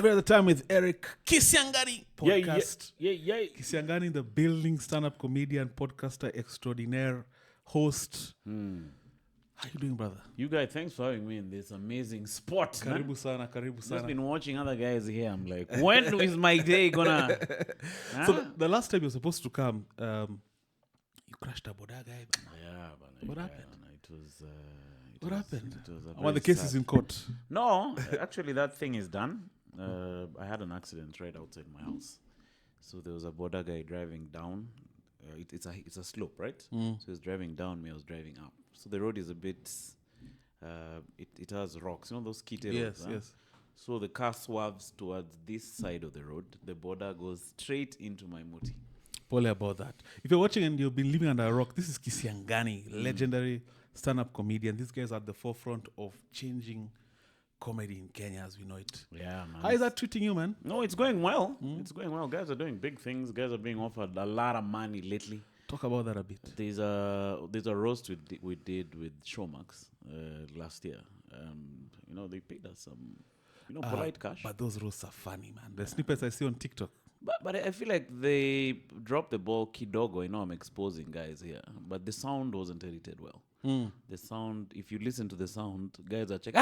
every other time with Eric Kisiangani podcast. Yeah. Kisiangani, the building stand-up comedian, podcaster extraordinaire, host. How you doing, brother? You guys, thanks for having me in this amazing spot. Karibu sana. Just been watching other guys here. I'm like, when is my day gonna? So the last time you were supposed to come, you crashed a boda guy. Yeah, but What happened? What happened? The case is in court. No, actually, that thing is done. I had an accident right outside my house. So there was a border guy driving down. It's a slope, right? So he was driving down me, I was driving up. So the road is a bit, it has rocks. You know those kitty roads? Yes. So the car swerves towards this side of the road. The border goes straight into my muti. Probably about that. If you're watching and you've been living under a rock, this is Kisiangani, legendary stand-up comedian. These guys are at the forefront of changing comedy in Kenya as we know it. Yeah, man. How is that treating you, man? No, it's going well. It's going well. Guys are doing big things. Guys are being offered a lot of money lately. Talk about that a bit. There's a roast we did with Showmax last year. They paid us some, polite cash. But those roasts are funny, man. The snippets I see on TikTok. But I feel like they dropped the ball kidogo. I'm exposing guys here. But the sound wasn't edited well. The sound, if you listen to the sound, guys are checking,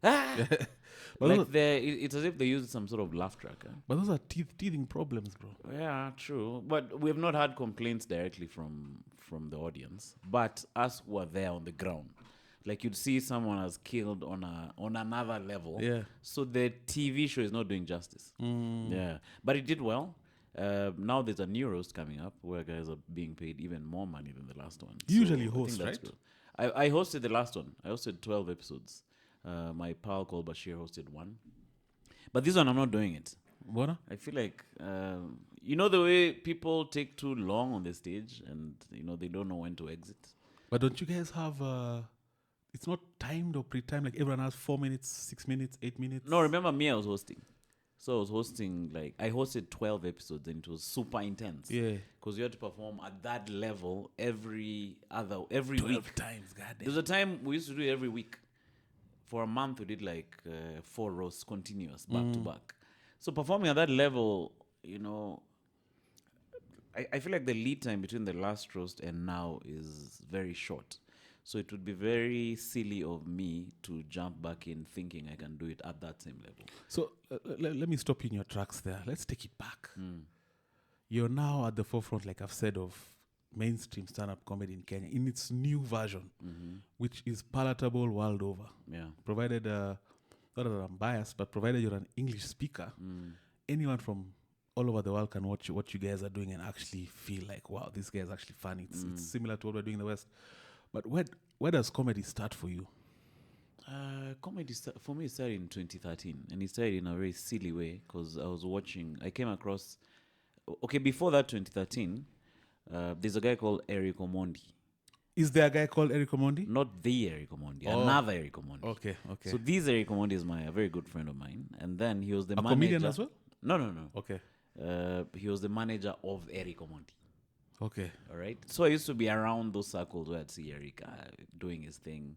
it's as if they used some sort of laugh track. But those are teething problems, bro. Yeah, true. But we have not had complaints directly from the audience. But us who are there on the ground, like you'd see someone has killed on another level. Yeah. So the TV show is not doing justice. Yeah. But it did well. Now there's a new roast coming up where guys are being paid even more money than the last one. You usually I host, think that's right? good. I hosted the last one. I hosted 12 episodes. My pal called Bashir hosted one. But this one, I'm not doing it. What? I feel like, the way people take too long on the stage and, they don't know when to exit. But don't you guys have... it's not timed or pre-timed, like everyone has 4 minutes, 6 minutes, 8 minutes? No, remember me, I was hosting. So I was hosting, I hosted 12 episodes and it was super intense. Yeah. Because you had to perform at that level every 12 week. times, goddamn. There was a time we used to do it every week. For a month, we did 4 roasts continuous, back to back. So performing at that level, I feel like the lead time between the last roast and now is very short. So it would be very silly of me to jump back in thinking I can do it at that same level. So let me stop you in your tracks there. Let's take it back. You're now at the forefront, like I've said, of mainstream stand-up comedy in Kenya in its new version, which is palatable world over. Yeah. Provided, not that I'm biased, but provided you're an English speaker, anyone from all over the world can watch what you guys are doing and actually feel like, wow, this guy is actually funny. It's similar to what we're doing in the West. But where does comedy start for you? Comedy, for me, started in 2013. And it started in a very silly way because I came across... Okay, before that, 2013, there's a guy called Eric Omondi. Is there a guy called Eric Omondi? Not the Eric Omondi, another Eric Omondi. Okay. So this Eric Omondi is a very good friend of mine. And then he was the manager... comedian as well? No. Okay. He was the manager of Eric Omondi. Okay. All right. So I used to be around those circles where I'd see Eric doing his thing.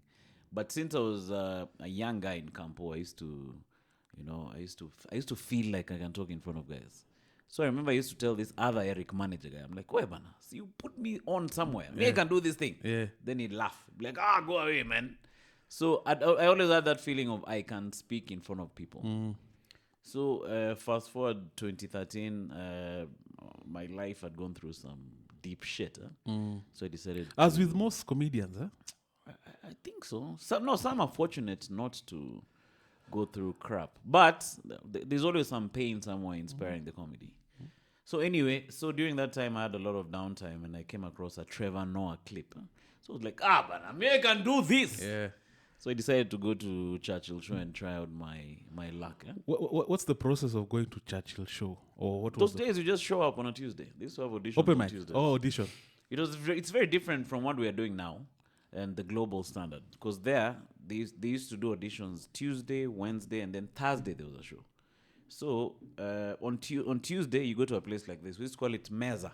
But since I was a young guy in Campo, I used to feel like I can talk in front of guys. So I remember I used to tell this other Eric manager guy, I'm like, wait, man, so you put me on somewhere. Me, I can do this thing. Yeah. Then he'd laugh. Be like, go away, man. So I always had that feeling of I can speak in front of people. So fast forward 2013, my life had gone through some deep shit. So I decided... As with most comedians, huh? I think so. Some are fortunate not to go through crap. But there's always some pain somewhere inspiring the comedy. So anyway, during that time, I had a lot of downtime and I came across a Trevor Noah clip. So I was like, but I can do this. Yeah. So I decided to go to Churchill Show and try out my luck. What's the process of going to Churchill Show? Or what Those days you just show up on a Tuesday. They used to have auditions open on mic? Tuesdays. Oh, audition. It's very different from what we are doing now and the global standard. Because there, they used to do auditions Tuesday, Wednesday, and then Thursday there was a show. So on Tuesday, you go to a place like this. We used to call it Meza.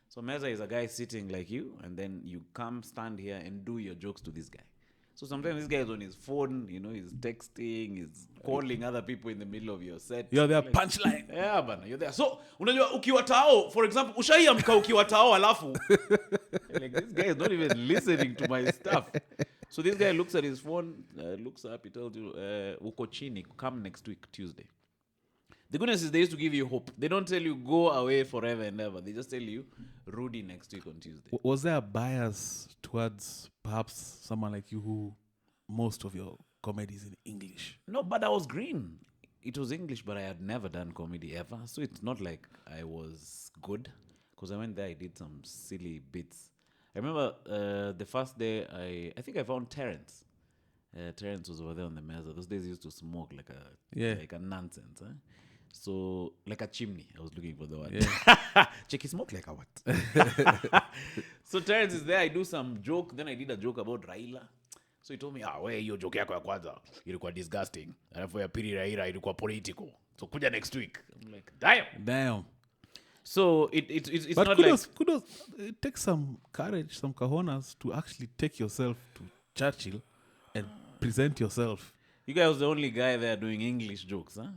So Meza is a guy sitting like you, and then you come stand here and do your jokes to this guy. So sometimes this guy is on his phone, he's texting, he's calling other people in the middle of your set. You're their punchline. Yeah, bana, you're there. So, unajua ukiwa tao, for example, ushaiamka ukiwa tao alafu like this guy is not even listening to my stuff. So this guy looks at his phone, looks up, he tells you, uko chini, come next week, Tuesday. The goodness is they used to give you hope. They don't tell you go away forever and ever. They just tell you Rudy next week on Tuesday. Was there a bias towards perhaps someone like you who most of your comedy is in English? No, but I was green. It was English, but I had never done comedy ever. So it's not like I was good. Because I went there, I did some silly bits. I remember the first day, I think I found Terrence. Terrence was over there on the mesa. Those days he used to smoke like a nonsense. So, like a chimney. I was looking for the word. Yeah. Check, he smoke like a what? So Terrence is there. I do some joke. Then I did a joke about Raila. So he told me, we hiyo joke yako ya kwanza ilikuwa disgusting. Alafu ya pili Raila ilikuwa political. So kuja next week. I'm like, damn. So it's but not kudos. It takes some courage, some cojones to actually take yourself to Churchill and present yourself. You guys was the only guy there doing English jokes, huh?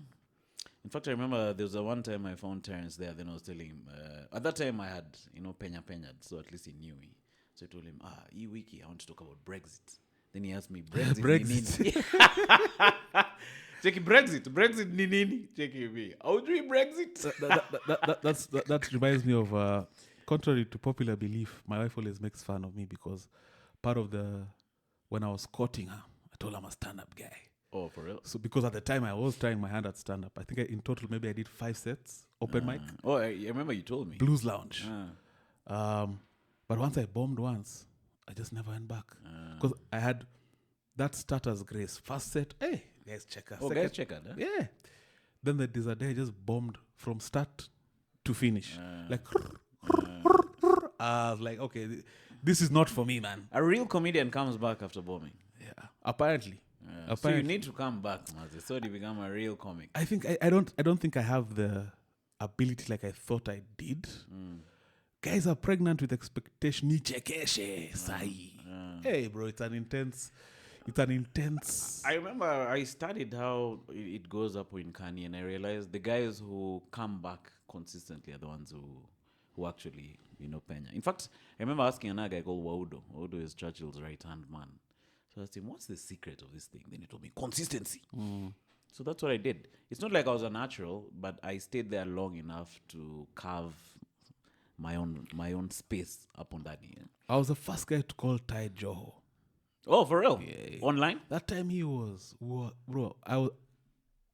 In fact, I remember there was one time I found Terrence there. Then I was telling him, at that time I had, penya, so at least he knew me. So I told him, e wiki, I want to talk about Brexit. Then he asked me, Brexit. Check Brexit ni nini? Check me. How do you Brexit? That reminds me of, contrary to popular belief, my wife always makes fun of me because part of when I was courting her, I told her I'm a stand-up guy. Oh, for real? So because at the time I was trying my hand at stand-up. I think in total maybe I did 5 sets, open mic. Oh, I remember you told me. Blues Lounge. But once I bombed once, I just never went back. Because I had that starter's grace. First set, hey, guys check us. Oh, guys check out, huh? Yeah. Then there's a day I just bombed from start to finish. I was like, okay, this is not for me, man. A real comedian comes back after bombing. Yeah, apparently. So you need to come back, Mazi, so you become a real comic. I think I don't think I have the ability like I thought I did. Guys are pregnant with expectation. Nichekeshe sai. Hey, bro, it's an intense. I remember I studied how it goes up in Kanye, and I realized the guys who come back consistently are the ones who actually penya. In fact, I remember asking another guy called Waudo. Waudo is Churchill's right-hand man. So I asked him, what's the secret of this thing? Then he told me, consistency. So that's what I did. It's not like I was a natural, but I stayed there long enough to carve my own space up on that. Yeah. I was the first guy to call Ty Joho. Oh, for real? Yeah. Online? That time he was, bro,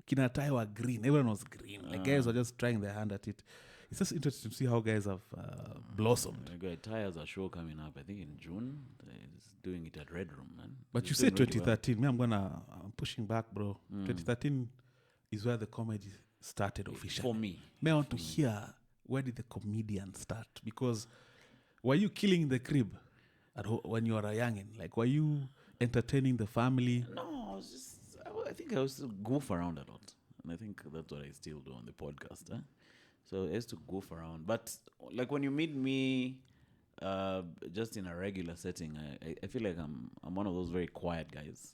Kina Ty were green. Everyone was green. Like guys were just trying their hand at it. It's just interesting to see how guys have blossomed. Ty has a show coming up, I think in June. He's doing it at Red Room, man. But He's you said doing really 2013. Me, I'm pushing back, bro. 2013 is where the comedy started officially. For me. I want to hear, where did the comedian start? Because were you killing the crib when you were a youngin? Like, were you entertaining the family? No, I think I used to goof around a lot. And I think that's what I still do on the podcast. So I used to goof around. But like when you meet me just in a regular setting, I feel like I'm one of those very quiet guys.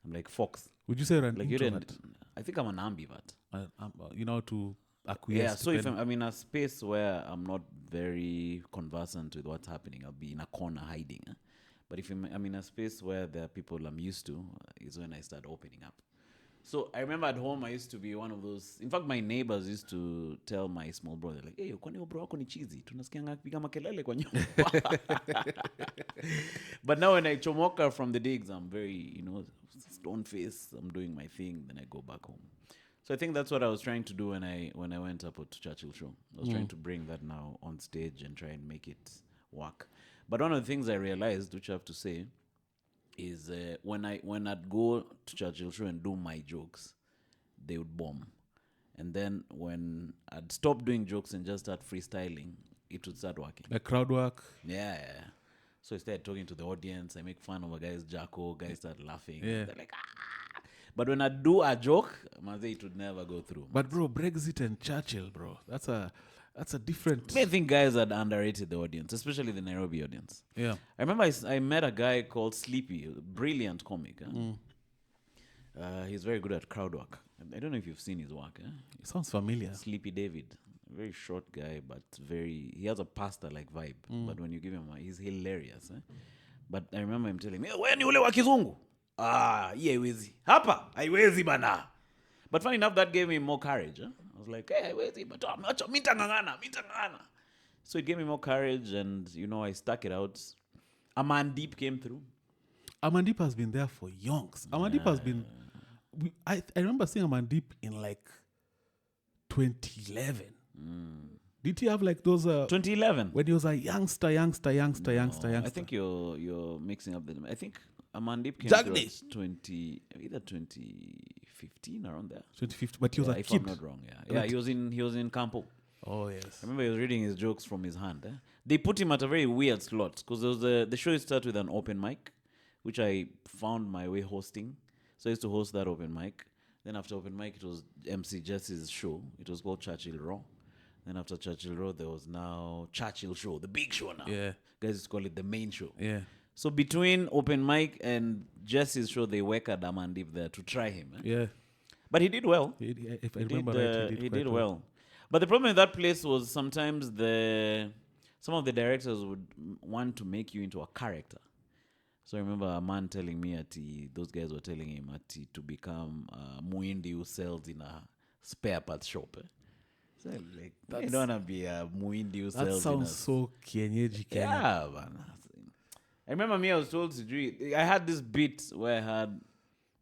I'm like Fox. Would you say you're an like introvert? I think I'm an ambivert. To acquiesce. Yeah, so if I'm in a space where I'm not very conversant with what's happening, I'll be in a corner hiding. But if I'm in a space where there are people I'm used to, is when I start opening up. So I remember at home I used to be one of those. In fact, my neighbors used to tell my small brother, like, hey, kwani bro wako ni cheesy? Tunasikianga kupiga makelele kwa nyumba. But now when I chomoka from the digs, I'm very, stone face. I'm doing my thing. Then I go back home. So I think that's what I was trying to do when I went up to Churchill show. I was trying to bring that now on stage and try and make it work. But one of the things I realized, which I have to say, is when I'd go to Churchill show and do my jokes, they would bomb. And then when I'd stop doing jokes and just start freestyling, it would start working. Like crowd work? Yeah. So I started talking to the audience. I make fun of a guy's jacko. Guys start laughing. Yeah. They're like, ah. But when I do a joke, it would never go through. But bro, Brexit and Churchill, bro, that's That's a different. I think guys had underrated the audience, especially the Nairobi audience. Yeah. I remember I met a guy called Sleepy, a brilliant comic. He's very good at crowd work. I don't know if you've seen his work. It sounds familiar. Sleepy David. Very short guy, but he has a pastor-like vibe. But when you give him he's hilarious. But I remember him telling me, wewe ni ule wa kizungu? Hii haiwezi. Hapa, haiwezi bana. But funny enough, that gave me more courage. I was like, hey, haiwezi, but mitangangana. So it gave me more courage, and, I stuck it out. Amandip came through. Amandip has been there for yonks. Amandip has been... I remember seeing Amandip in, 2011. Did he have those 2011 when he was a youngster? I think you're mixing up the. I think Amandip came through either 2015 around there. 2015, but he was a if kid. I'm not wrong, yeah. He was in Campo. Oh yes. I remember he was reading his jokes from his hand. They put him at a very weird slot because there was the show started with an open mic, which I found my way hosting. So I used to host that open mic. Then after open mic, it was MC Jesse's show. It was called Churchill Raw. Then after Churchill Raw, there was now Churchill Show, the big show now. Yeah. Guys used to call it the main show. Yeah. So between open mic and Jesse's show, they worked Amandip there to try him. Yeah. But he did well. If I remember right, he did well. But the problem with that place was sometimes some of the directors would want to make you into a character. So I remember a man telling me those guys were telling him to become Muindi who sells in a spare parts shop. So like, you don't want to be a Muindi who sells. That sounds so Kenyan. Yeah, man. I remember I was told to I had this bit where I had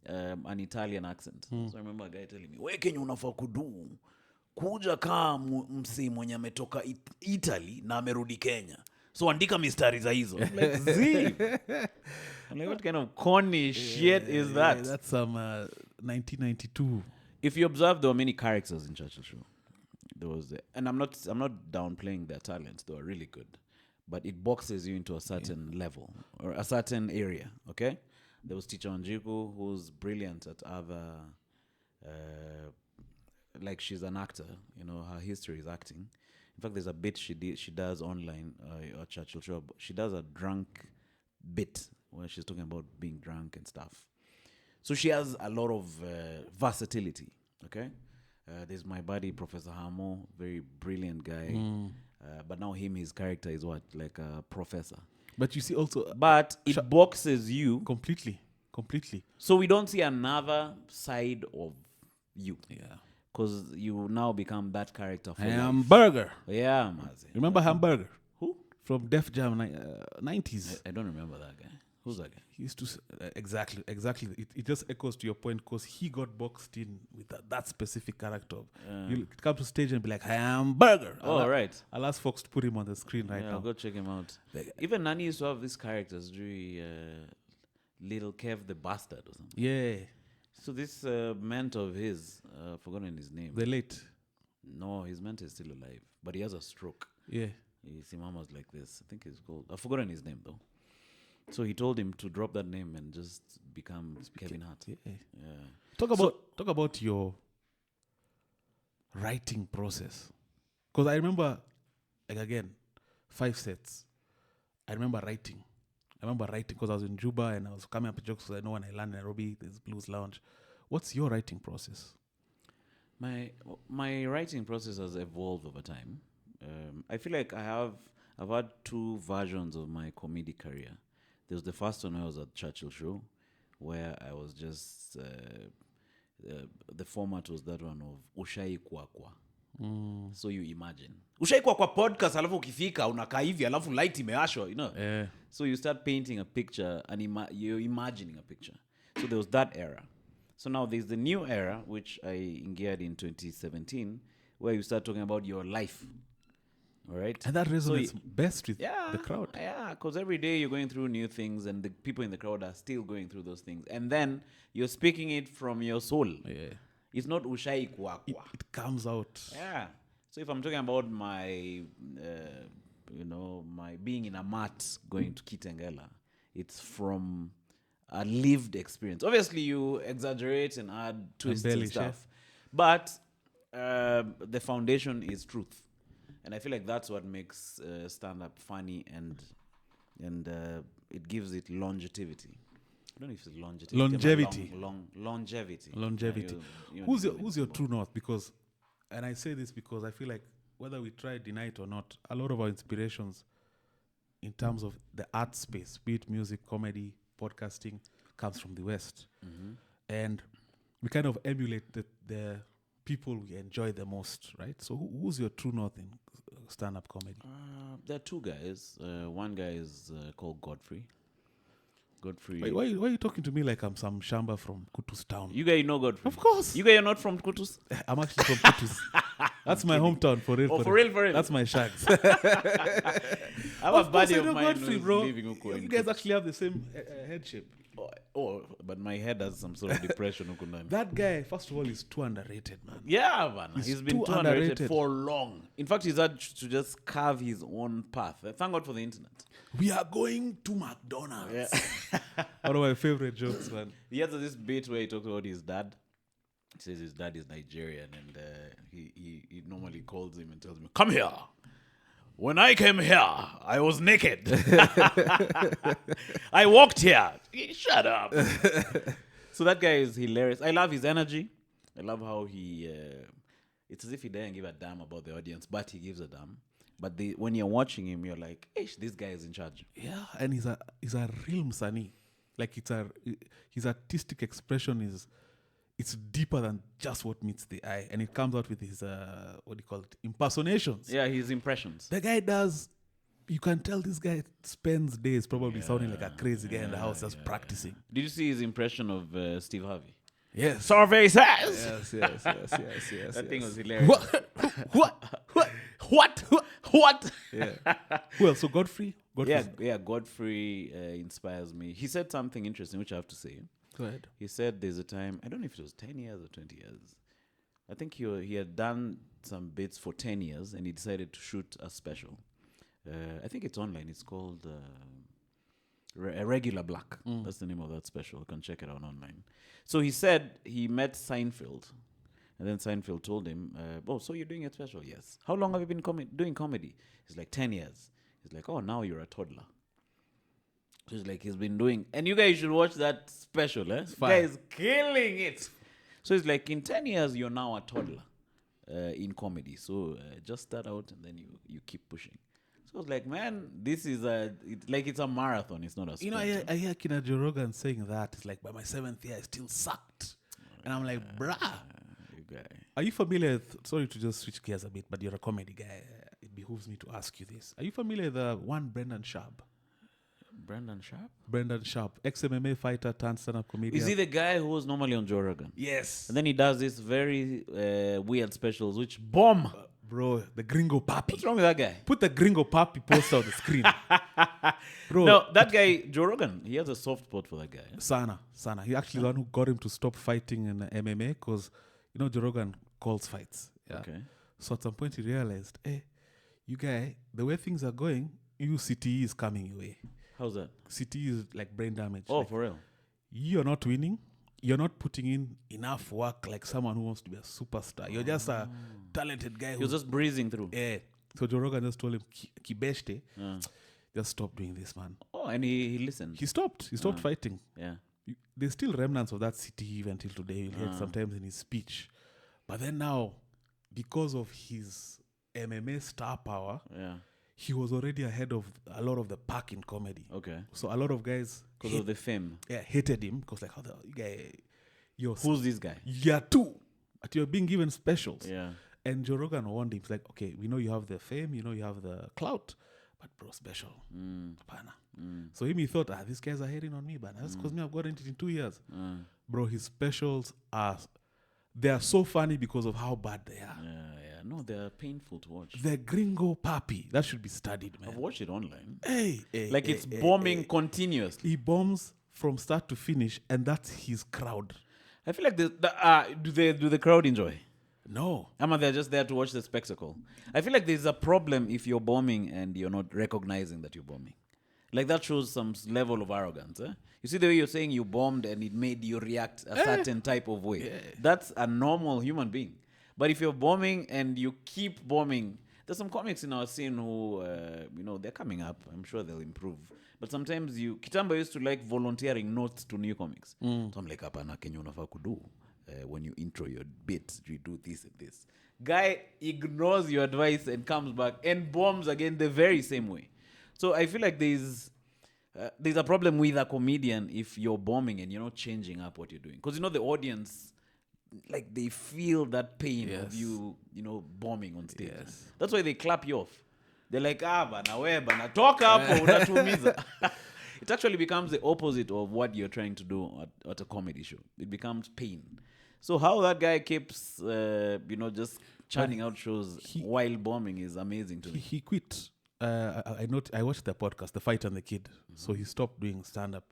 an Italian accent. So I remember a guy telling me, "We Kenya unafaa kudu kuja kaa msi mwenye ametoka Italy na amerudi Kenya. So andika mistari za hizo." I'm like, "Zee." I'm like, what kind of corny shit is that? Yeah, that's some 1992. If you observe, there were many characters in Churchill Show. There was, and I'm not downplaying their talents. They were really good, but it boxes you into a certain level or a certain area. Okay, there was Teacher Wanjiku, who's brilliant at other, like she's an actor. Her history is acting. In fact, there's a bit she does online at Churchill Show. She does a drunk bit where she's talking about being drunk and stuff. So she has a lot of versatility. Okay. There's my buddy, Professor Hamo, very brilliant guy. But now his character is what? Like a professor. But you see also... But it boxes you. Completely. So we don't see another side of you. Yeah. Because you now become that character for Hamburger. life. Yeah, Mazi. Remember Hamburger? Who? From Def Jam 90s. I don't remember that guy. Who's that guy? He used to... exactly. It just echoes to your point because he got boxed in with that specific character. You come to stage and be like, Hamburger. Right. I'll ask folks to put him on the screen right now. I'll go check him out. Even Nani used to have these characters, Little Kev the Bastard or something. Yeah. So this mentor of his, I've forgotten his name. The late. No, his mentor is still alive, but he has a stroke. Yeah. His mama's like this. I think he's called... I've forgotten his name though. So he told him to drop that name and just become Kevin Hart. Yeah. Talk about your writing process. Because I remember, again, 5 sets. I remember writing because I was in Juba and I was coming up with jokes because I know when I land in Nairobi, there's Blues Lounge. What's your writing process? My writing process has evolved over time. I feel like I've had 2 versions of my comedic career. There was the first one when I was at Churchill Show, where I was just... the format was that one of Ushai Kwakwa. So you imagine. Ushai Kwakwa podcast, alafu ukifika, unakaa hivi, alafu light imeashwa, Yeah. So you start painting a picture and you're imagining a picture. So there was that era. So now there's the new era, which I geared in 2017, where you start talking about your life. All right. And that resonates best with the crowd. Yeah, because every day you're going through new things and the people in the crowd are still going through those things. And then you're speaking it from your soul. Yeah. It's not ushai kwakwa. It comes out. Yeah. So if I'm talking about my, my being in a mat going to Kitengela, it's from a lived experience. Obviously, you exaggerate and add twists and stuff. But the foundation is truth. And I feel like that's what makes stand-up funny, and it gives it longevity. I don't know if it's longevity. Longevity. Longevity. Longevity. Who's your true north? Because, and I say this because I feel like whether we try deny it or not, a lot of our inspirations in terms of the art space, be it music, comedy, podcasting, comes from the West. And we kind of emulate the people we enjoy the most, right? So who's your true north in stand-up comedy? There are two guys. One guy is called Godfrey. Wait, why are you talking to me like I'm some shamba from Kutus town? You guys know Godfrey? Of course. You guys are not from Kutus? I'm actually from Kutus. That's my hometown, for real. Oh, for real. That's my shags. I have a buddy of mine Godfrey, who's bro. living Uko. You guys actually have the same head shape. Oh, but my head has some sort of depression. Uko ndani. That guy, first of all, is too underrated, man. Yeah, man. He's been too underrated for long. In fact, he's had to just carve his own path. Thank God for the internet. We are going to McDonald's. Yeah. One of my favorite jokes, man. He has this bit where he talks about his dad. He says his dad is Nigerian, and he normally calls him and tells him, "Come here. When I came here, I was naked. I walked here." Shut up. So that guy is hilarious. I love his energy. I love how he... it's as if he doesn't give a damn about the audience, but he gives a damn. But when you're watching him, you're like, this guy is in charge. Yeah, and he's a real msanii. Like his artistic expression it's deeper than just what meets the eye, and it comes out with his impersonations. Yeah, his impressions. The guy does. You can tell this guy spends days probably sounding like a crazy guy in the house just practicing. Did you see his impression of Steve Harvey? Yes. Survey says. Yes. That thing was hilarious. What? Yeah. Well, so Godfrey. Godfrey inspires me. He said something interesting, which I have to say. Go ahead. He said there's a time, I don't know if it was 10 years or 20 years. I think he had done some bits for 10 years and he decided to shoot a special. I think it's online. It's called Regular Black. That's the name of that special. You can check it out online. So he said he met Seinfeld. And then Seinfeld told him, so you're doing a special? Yes. How long have you been doing comedy? He's like, 10 years. He's like, oh, now you're a toddler. So he's like, he's been doing... And you guys should watch that special, eh? This guy is killing it. So he's like, in 10 years, you're now a toddler in comedy. So just start out and then you keep pushing. So I was like, man, this is it's a marathon. It's not a sprint. You know, I hear Kina Joe Rogan saying that. It's like, by my 7th year, I still sucked. And I'm like, bruh. Guy. Are you familiar with, sorry to just switch gears a bit, but you're a comedy guy. It behooves me to ask you this. Are you familiar with the one Brendan Sharp? Brendan Sharp, ex-MMA fighter turned stand-up comedian. Is he the guy who was normally on Joe Rogan? Yes. And then he does this very weird specials, which bomb. Bro, the Gringo Papi. What's wrong with that guy? Put the Gringo Papi poster on the screen. Bro. No, that guy, Joe Rogan, he has a soft spot for that guy. Sana. He actually the one who got him to stop fighting in MMA because, you know, Joe Rogan calls fights. Yeah? Okay. So at some point he realized, you guy, the way things are going, CTE is coming your way. How's that? CTE is like brain damage. Oh, like, for real? You're not winning. You're not putting in enough work like someone who wants to be a superstar. You're just a talented guy. You're just breezing through. Yeah. So Joe Rogan just told him, Kibeshte, just stop doing this, man. Oh, and he listened. He stopped fighting. Yeah. There's still remnants of that CTE even until today. You'll hear it sometimes in his speech. But then now, because of his MMA star power, he was already ahead of a lot of the pack in comedy. Okay. So a lot of guys... Because of the fame. Yeah, hated him. Because like, how the guy... Who's this guy? You're too. But you're being given specials. Yeah. And Joe Rogan warned him. He's like, okay, we know you have the fame, you know you have the clout, but bro, special. So he thought, these guys are hating on me, but that's because me I've gotten it in 2 years. Bro, his specials they are so funny because of how bad they are. Yeah. No, they are painful to watch. The Gringo Papi, that should be studied, man. I've watched it online. It's bombing continuously. He bombs from start to finish, and that's his crowd. I feel like do the crowd enjoy? No. They're just there to watch the spectacle. I feel like there's a problem if you're bombing and you're not recognizing that you're bombing. Like that shows some level of arrogance. You see the way you're saying you bombed and it made you react a certain type of way. That's a normal human being. But if you're bombing and you keep bombing, There's some comics in our scene who, they're coming up. I'm sure they'll improve. But sometimes Kitamba used to like volunteering notes to new comics. So I'm like, apana Kenya unafaa kudu. When you intro your bit, you do this and this. Guy ignores your advice and comes back and bombs again the very same way. So I feel like there's a problem with a comedian if you're bombing and you're not changing up what you're doing. Because the audience, like, they feel that pain of you bombing on stage. Yes. That's why they clap you off. They're like, bana talk up unatumiza. It actually becomes the opposite of what you're trying to do at a comedy show. It becomes pain. So how that guy keeps, just churning out shows while bombing is amazing to me. He quit. I watched the podcast, The Fight and the Kid. So he stopped doing stand-up.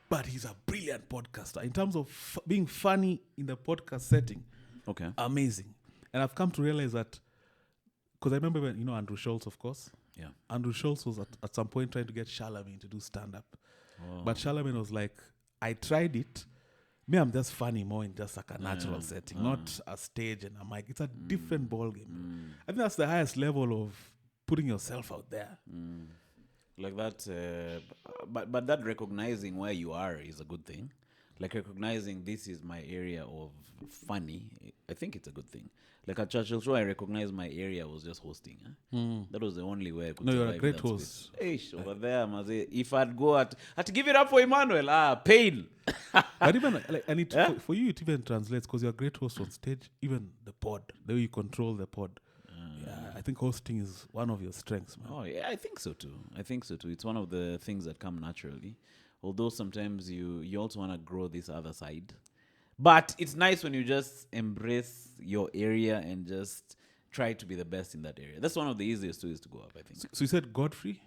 But he's a brilliant podcaster. In terms of being funny in the podcast setting, Okay. amazing. And I've come to realize that, because I remember when, Andrew Schultz, of course. Yeah. Andrew Schultz was at some point trying to get Charlemagne to do stand-up. Oh. But Charlemagne was like, I tried it. Me, I'm just funny more in just like a natural setting, not a stage and a mic. It's a different ballgame. I think that's the highest level of putting yourself out there. Like that, but that recognizing where you are is a good thing. Like recognizing this is my area of funny, I think it's a good thing. Like at Churchill Show, I recognized my area was just hosting. That was the only way I could. No, you're a survive great that host. space. Over there, Maze, if I'd go at give it up for Emmanuel, pain. But even for you, it even translates because you're a great host on stage. Even the pod, the way you control the pod. I think hosting is one of your strengths, man. Oh yeah, I think so too. It's one of the things that come naturally. Although sometimes you also want to grow this other side. But it's nice when you just embrace your area and just try to be the best in that area. That's one of the easiest ways to go up, I think. So you said Godfrey?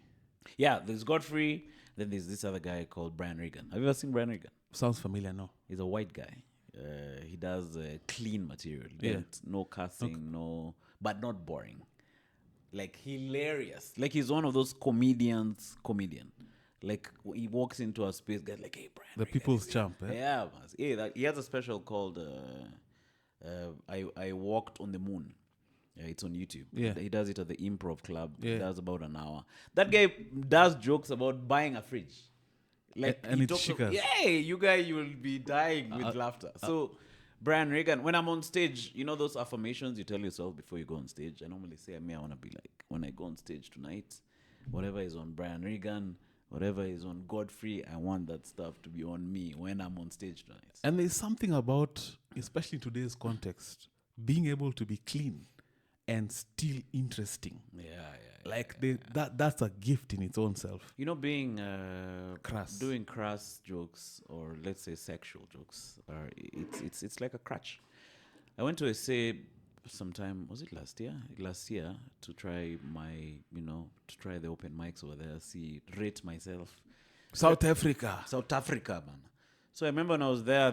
Yeah, there's Godfrey. Then there's this other guy called Brian Regan. Have you ever seen Brian Regan? Sounds familiar, no? He's a white guy. He does clean material. No cussing, but not boring. Like hilarious. Like he's one of those comedian. Like he walks into a space, guys like, hey, Brian. The people's champ, eh? Yeah, man. He has a special called I Walked on the Moon. Yeah, it's on YouTube. Yeah. He does it at the Improv Club. Yeah. He does about an hour. That guy does jokes about buying a fridge. Like and it's chicken. Yeah, you guys, you will be dying with laughter. So Brian Regan, when I'm on stage, those affirmations you tell yourself before you go on stage. I normally say, I want to be like, when I go on stage tonight, whatever is on Brian Regan, whatever is on Godfrey, I want that stuff to be on me when I'm on stage tonight. And there's something about, especially in today's context, being able to be clean and still interesting. That's a gift in its own self. Being crass, doing crass jokes or let's say sexual jokes, it's like a crutch. I went to SA sometime, was it last year to try to try the open mics over there, rate myself. South Africa, man. So I remember when I was there,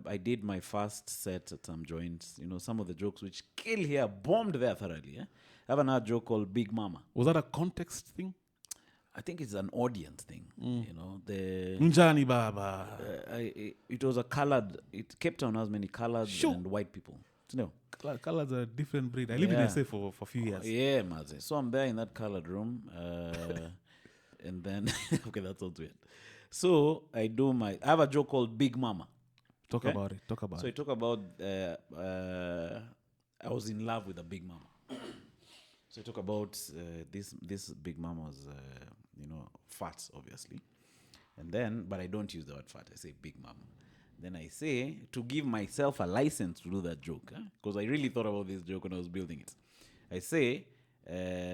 I did my first set at some joints. Some of the jokes which kill here bombed there thoroughly. I have another joke called Big Mama. Was that a context thing? I think it's an audience thing. The Njani Baba. It was a colored. Cape Town has many coloreds and white people. Colors are a different breed. I lived in SA for a few years. Yeah, Maze. So I'm there in that colored room, and then okay, that sounds weird. So I have a joke called Big Mama. Talk about it. So I talk about I was in love with a big mama. So I talk about this big mama was fat, obviously, and then but I don't use the word fat. I say big mama. Then I say to give myself a license to do that joke because I really thought about this joke when I was building it. I say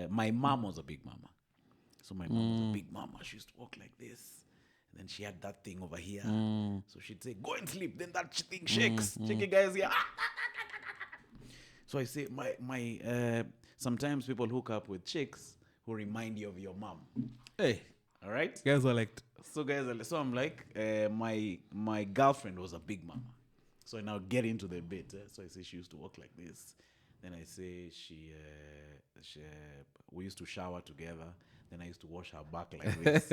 my mom was a big mama. So my mom was a big mama. She used to walk like this. And then she had that thing over here. So she'd say, go and sleep. Then that thing shakes. Shaky guys here. So I say, my sometimes people hook up with chicks who remind you of your mom. Hey. All right? Guys are like... So I'm like, my girlfriend was a big mama. So I now get into the bit. So I say she used to walk like this. Then I say we used to shower together. Then I used to wash her back like this.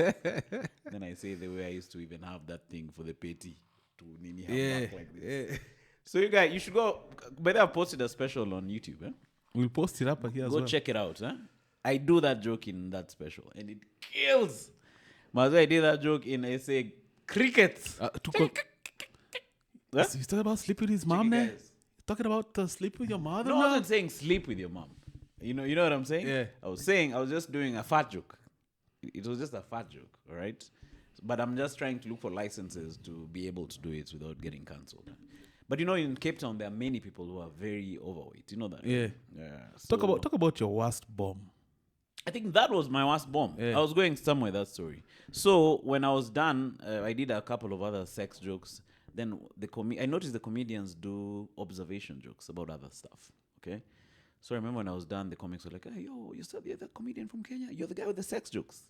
Then I say the way I used to even have that thing for the petty to nini her back like this. So you guys, you should go. But I've posted a special on YouTube. We'll post it up here as Go well. check it out. Huh? I do that joke in that special, and it kills. I did that joke in, I say, crickets. He's talking about sleeping with his mom there? Guys. He's talking about sleeping with your mother No, I now? wasn't saying sleep with your mom. You know what I'm saying? Yeah. I was just doing a fat joke. It was just a fat joke, all right? But I'm just trying to look for licenses to be able to do it without getting cancelled. But in Cape Town, there are many people who are very overweight. You know that? Yeah. Yeah. Talk about your worst bomb. I think that was my worst bomb. Yeah. I was going somewhere, that story. So when I was done, I did a couple of other sex jokes. Then I noticed the comedians do observation jokes about other stuff. Okay? So I remember when I was done, the comics were like, hey, yo, you're the comedian from Kenya? You're the guy with the sex jokes.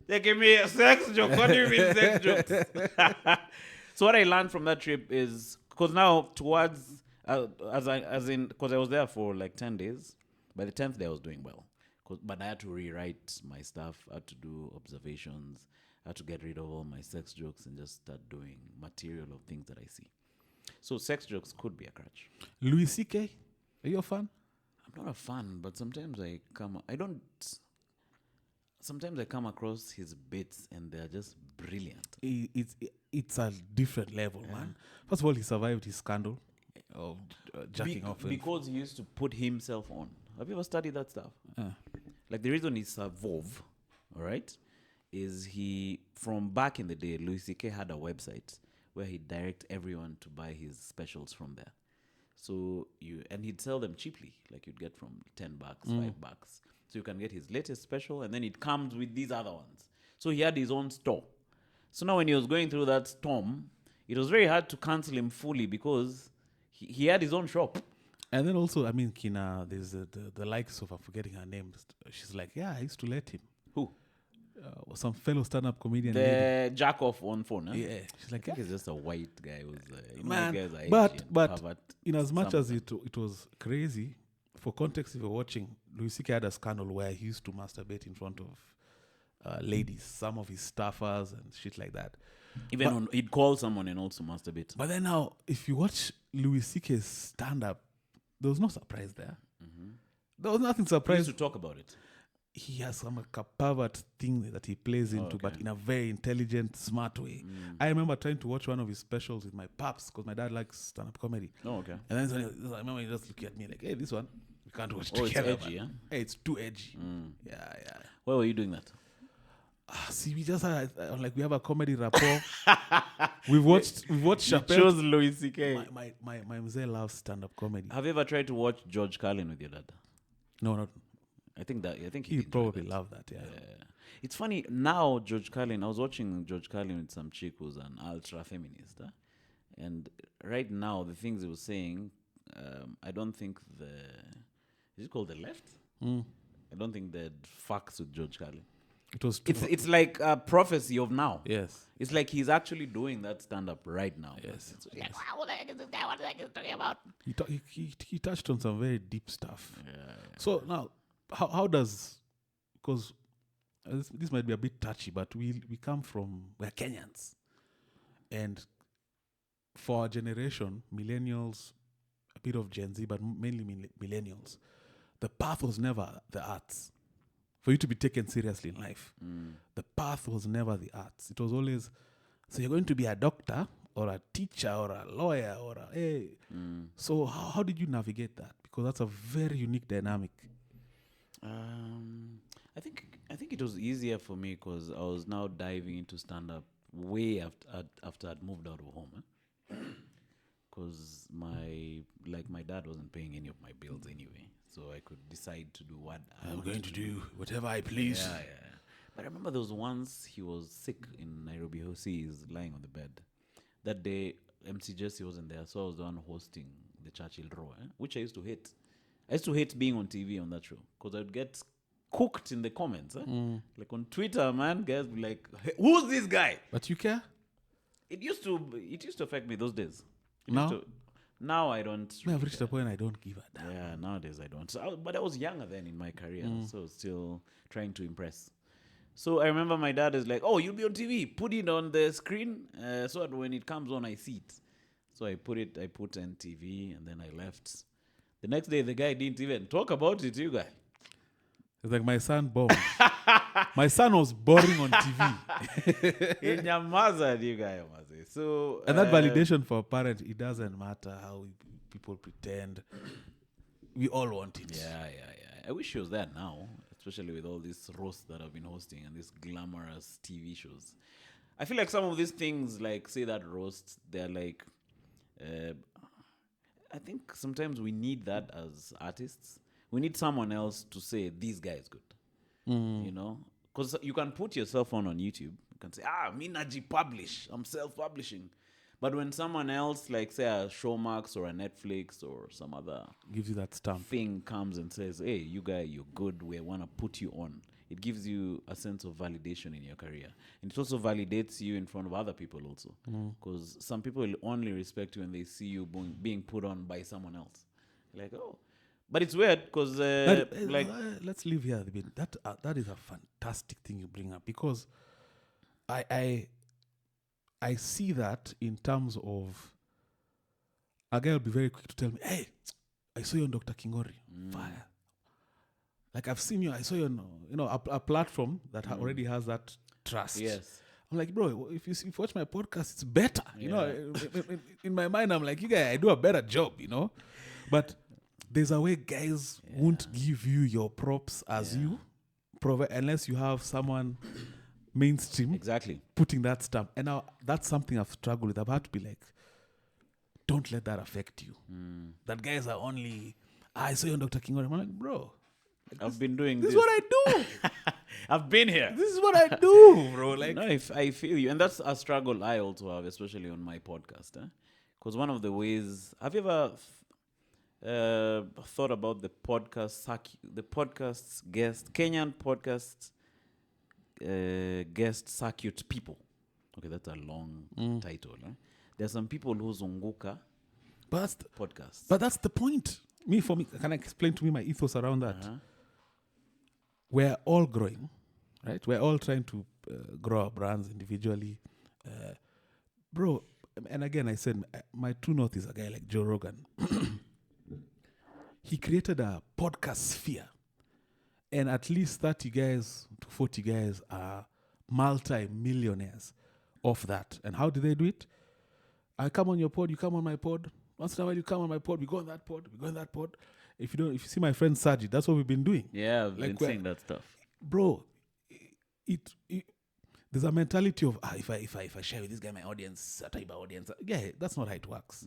They give me a sex joke. What do you mean sex jokes? So what I learned from that trip is, because now towards, because I was there for like 10 days. By the 10th day, I was doing well. But I had to rewrite my stuff. I had to do observations. I had to get rid of all my sex jokes and just start doing material of things that I see. So sex jokes could be a crutch. Louis C.K., are you a fan? I'm not a fan, but sometimes sometimes I come across his bits and they're just brilliant. It's a different level, man. First of all, he survived his scandal of jacking off. Because he used to put himself on. Have you ever studied that stuff? Like the reason he survived, all right, is from back in the day, Louis C.K. had a website where he'd direct everyone to buy his specials from there. So he'd sell them cheaply, like you'd get from $10, $5. So you can get his latest special, and then it comes with these other ones. So he had his own store. So now when he was going through that storm, it was very hard to cancel him fully because he had his own shop. And then also, I mean, Kina, there's the likes of, I'm forgetting her name. She's like, yeah, I used to let him. Who? Some fellow stand-up comedian. The jack off on phone. Huh? Yeah. She's like, I think he's just a white guy who's man. Guys are But in as much as it was crazy, for context, if you're watching, Louis C.K. had a scandal where he used to masturbate in front of ladies, some of his staffers and shit like that. He'd call someone and also masturbate. But then now, if you watch Louis C.K.'s stand-up, there was no surprise there. There was nothing He surprising. used to talk about it. He has some pervert thing that he plays into, but in a very intelligent, smart way. I remember trying to watch one of his specials with my paps because my dad likes stand-up comedy. Oh, okay. And then I remember he just looking at me like, hey, this one, we can't watch Oh, together. it's edgy, man. huh? Hey, it's too edgy. Yeah. Why were you doing that? See, we just had, we have a comedy rapport. We've watched Chappelle. Chose Louis C.K. My mzee loves stand-up comedy. Have you ever tried to watch George Carlin with your dad? No, not. I think He'd probably love that, yeah. It's funny, now George Carlin, I was watching George Carlin with some chick who's an ultra-feminist. Huh? And right now, the things he was saying, I don't think is it called the left? I don't think they'd fucks with George Carlin. It was too It's like a prophecy of now. Yes. It's like he's actually doing that stand-up right now. Yes. It's like, wow, what the heck is this guy? What the heck is he talking about? He touched on some very deep stuff. Yeah. So now, how does, because this might be a bit touchy, but we're Kenyans. And for our generation, millennials, a bit of Gen Z, but mainly millennials, the path was never the arts. For you to be taken seriously in life, the path was never the arts. It was always, so you're going to be a doctor or a teacher or a lawyer or So how did you navigate that? Because that's a very unique dynamic. I think it was easier for me because I was now diving into stand-up way after I'd moved out of home. Because my dad wasn't paying any of my bills anyway, so I could decide to do what I'm going to do whatever I please. Yeah. But I remember there was once he was sick in Nairobi. He's lying on the bed. That day, MC Jesse wasn't there, so I was the one hosting the Churchill Row, which I used to hate. I used to hate being on TV on that show because I'd get cooked in the comments. Like on Twitter, man, guys would be like, hey, who's this guy? But you care? It used to affect me those days. Now I don't. I've reached a point I don't give a damn. Yeah, nowadays I don't. But I was younger then in my career, so still trying to impress. So I remember my dad is like, "Oh, you'll be on TV. Put it on the screen so that when it comes on, I see it." So I put NTV, and then I left. The next day, the guy didn't even talk about it, you guy. It's like my son bombed. My son was boring on TV. In your mother, you guy. So, And that validation for a parent, it doesn't matter how people pretend. We all want it. Yeah. I wish she was there now, especially with all these roasts that I've been hosting and these glamorous TV shows. I feel like some of these things, like, say that roast, they're like, I think sometimes we need that as artists. We need someone else to say, this guy is good. You know? Because you can put yourself on YouTube. You can say, Minaji publish. I'm self-publishing. But when someone else, like, say, a Showmax or a Netflix or some other Gives you that stamp. thing comes and says, hey, you guy, you're good. We want to put you on. It gives you a sense of validation in your career. And it also validates you in front of other people also. Because some people will only respect you when they see you being put on by someone else. Like, oh. But it's weird because, let's leave here a bit. That is a fantastic thing you bring up, because I see that in terms of a guy will be very quick to tell me, hey, I saw you on Dr. Kingori. Fire. Like, I've seen you, I saw you on, a platform that already has that trust. Yes. I'm like, bro, if you watch my podcast, it's better. In my mind, I'm like, you guys, I do a better job, But there's a way guys won't give you your props as you provide, unless you have someone mainstream putting that stamp. And now that's something I've struggled with. I've had to be like, don't let that affect you. That guys are only, I saw you on Dr. King. I'm like, bro, I've been doing this. This is what I do. I've been here. This is what I do, bro. Like, no, if I feel you. And that's a struggle I also have, especially on my podcast. Because one of the ways, have you ever thought about the podcast's guest, Kenyan podcast guest circuit people? Okay, that's a long title. There's some people who zunguka podcasts. But that's the point. For me, can I explain to me my ethos around that? We're all growing, right? We're all trying to grow our brands individually. Bro, and again, I said, my true north is a guy like Joe Rogan. He created a podcast sphere. And at least 30 guys to 40 guys are multi-millionaires off that. And how do they do it? I come on your pod, you come on my pod. Once in a while you come on my pod, we go on that pod, we go on that pod. If you see my friend Saji, that's what we've been doing. Yeah, I've been saying that stuff. Bro, there's a mentality of if I share with this guy my audience, a type of audience. Yeah, that's not how it works.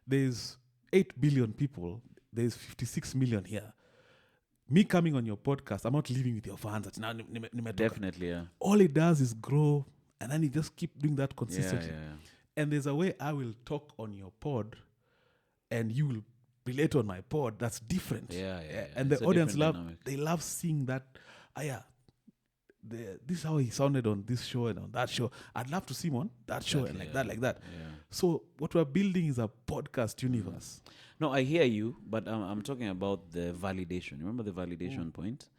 There's 8 billion people, there's 56 million here. Me coming on your podcast, I'm not living with your fans. Definitely, yeah. All it does is grow, and then you just keep doing that consistently. Yeah. And there's a way I will talk on your pod, and you will relate on my pod. That's different. Yeah. And it's the audience dynamic. love seeing that. This is how he sounded on this show and on that show. I'd love to see him on that show and like that. Yeah. So what we're building is a podcast universe. No, I hear you, but I'm talking about the validation. Remember the validation point?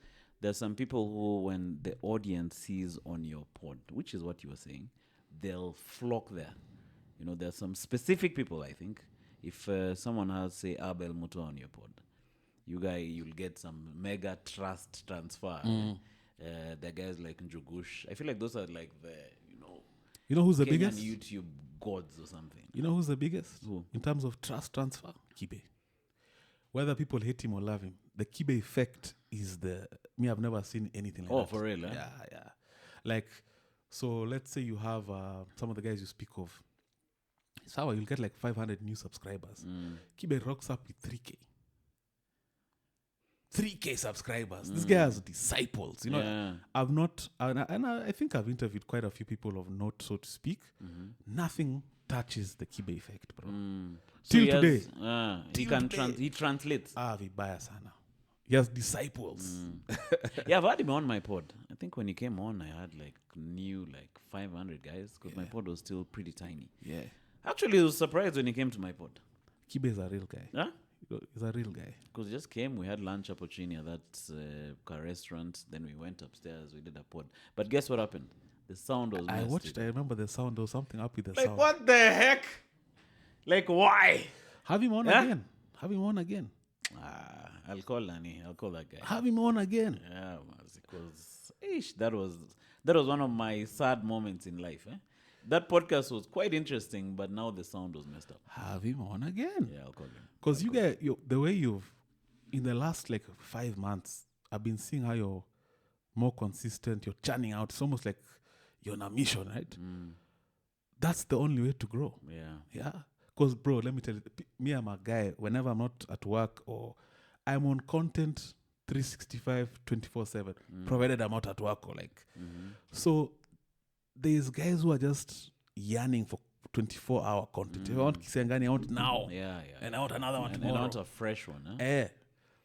There's some people who, when the audience sees on your pod, which is what you were saying, they'll flock there. There's some specific people, I think. If someone has, say, Abel Muto on your pod, you'll get some mega trust transfer. The guys like Njugush. I feel like those are like the, You know who's the Kenyan biggest? YouTube gods or something. You know who's the biggest? Who? In terms of trust transfer? Kibe. Whether people hate him or love him, the Kibe effect is I've never seen anything like that. Oh, for real? Eh? Yeah. Like, so let's say you have some of the guys you speak of. So you'll get like 500 new subscribers. Kibe rocks up with 3K. 3K subscribers. This guy has disciples. I've not, and I think I've interviewed quite a few people of note, so to speak. Nothing touches the Kibe effect, bro. Till today. He translates. Vibaya sana. He has disciples. Yeah, I've had him on my pod. I think when he came on, I had 500 guys because my pod was still pretty tiny. Yeah. Actually, I was surprised when he came to my pod. Kibe is a real guy. Huh? He's a real guy. Because he just came, we had lunch up at that restaurant, then we went upstairs, we did a pod. But guess what happened? The sound was messed. I remember the sound. There was something up with the like, sound. what the heck? Like, why? Have him on again. I'll call Nani. I'll call that guy. Have him on again. Yeah, because that was one of my sad moments in life. That podcast was quite interesting, but now the sound was messed up. Have him on again. Yeah, I'll call him. Because the way you've, in the last like 5 months, I've been seeing how you're more consistent. You're churning out. It's almost like you're on a mission, right? That's the only way to grow. Yeah. Because, bro, let me tell you, me, I'm a guy, whenever I'm not at work or I'm on content 365, 24/7, provided I'm not at work or like. So there's guys who are just yearning for 24-hour content. If I want Kisiangani, I want now. Yeah. And I want another one tomorrow. And I want a fresh one.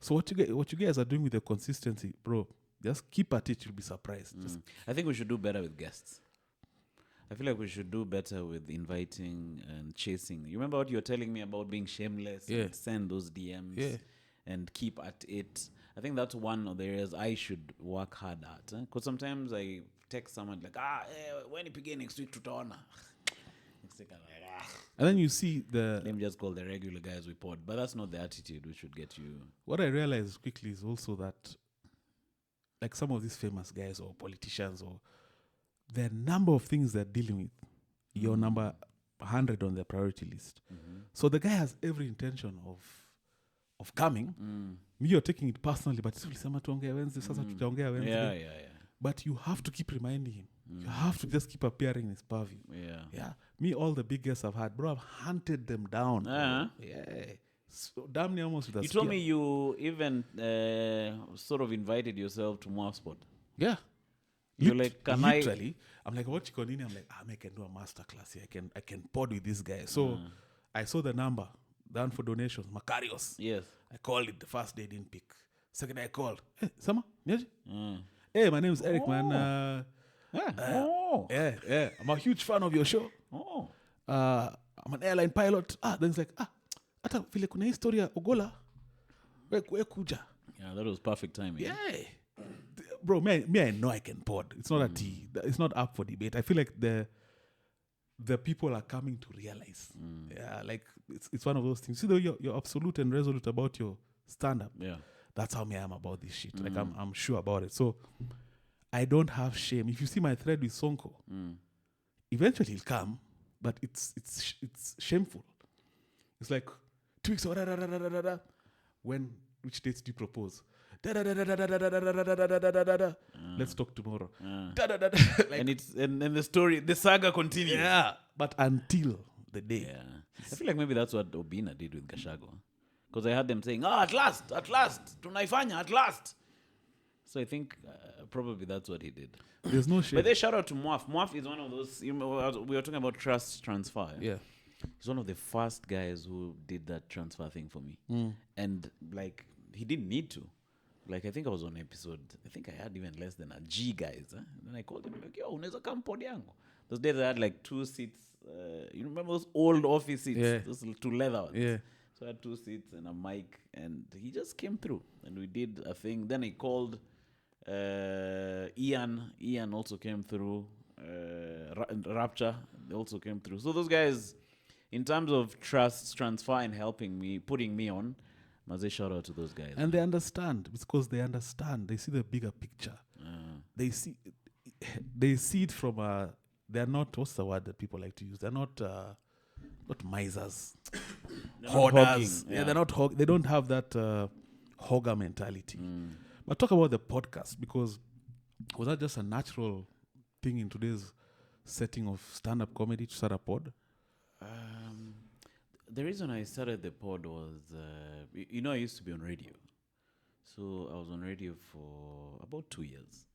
So what you guys are doing with the consistency, bro, just keep at it. You'll be surprised. I think we should do better with guests. I feel like we should do better with inviting and chasing. You remember what you were telling me about being shameless and send those DMs and keep at it? I think that's one of the areas I should work hard at. Because sometimes I text someone like, when you begin next week, tutaona. Next week I'm like, And then you see let me just call the regular guys we pod. But that's not the attitude we should get you. What I realized quickly is also that like some of these famous guys or politicians or the number of things they're dealing with, you're number 100 on their priority list. So the guy has every intention of coming. Me, you're taking it personally, but it's ulisema tuongea Wednesday, sasa tutaongea Wednesday. Yeah. But you have to keep reminding him. You have to just keep appearing in his purview. Yeah. Me, all the big guests I've had, bro, I've hunted them down. Yeah. So damn near almost with a You told me you even sort of invited yourself to Moab Spot. Yeah. You're like, can literally, I'm like, what you can I'm like, I can do a master class here. I can pod with this guy. So I saw the number down for donations. Macarios. Yes. I called it. The first day didn't pick. Second day I called. Hey, Sama, hey, my name is Eric, man. Yeah. I'm a huge fan of your show. I'm an airline pilot. Then it's like, hata vile kuna historia Ogola. We kuja. Yeah, that was perfect timing. Yeah. Bro, me, I know I can pod. It's not it's not up for debate. I feel like the people are coming to realize. Yeah, like it's one of those things. See, though you're absolute and resolute about your stand-up. Yeah. That's how me I am about this shit. Like I'm sure about it. So I don't have shame. If you see my thread with Sonko, eventually he'll come, but it's shameful. It's like 2 weeks or which dates do you propose? Let's talk tomorrow. And it's and the story, the saga continues. Yeah, but until the day. Yeah. I feel like maybe that's what Obina did with Gashago. Because I heard them saying, at last, tunaifanya, at last. So I think probably that's what he did. There's no shame. But they shout out to Moaf. Moaf is one of those, we were talking about trust transfer. Yeah. He's one of the first guys who did that transfer thing for me. And like, he didn't need to. Like, I think I was on episode, I think I had even less than a G, guys. And then I called him, like, yo, unaweza come pod yangu. Those days I had like 2 seats. You remember those old office seats? Yeah. Those 2 leather ones. Yeah. So I had 2 seats and a mic. And he just came through. And we did a thing. Then I called Ian. Ian also came through. Rapture, they also came through. So those guys, in terms of trust transfer and helping me, putting me on, Maze, shout out to those guys. And they understand, because they understand. They see the bigger picture. They see it from they're not, what's the word that people like to use? They're not misers. Hoarders. They're not they don't have that hogger mentality. But talk about the podcast, because was that just a natural thing in today's setting of stand-up comedy to start a pod? The reason I started the pod was, I used to be on radio. So I was on radio for about 2 years.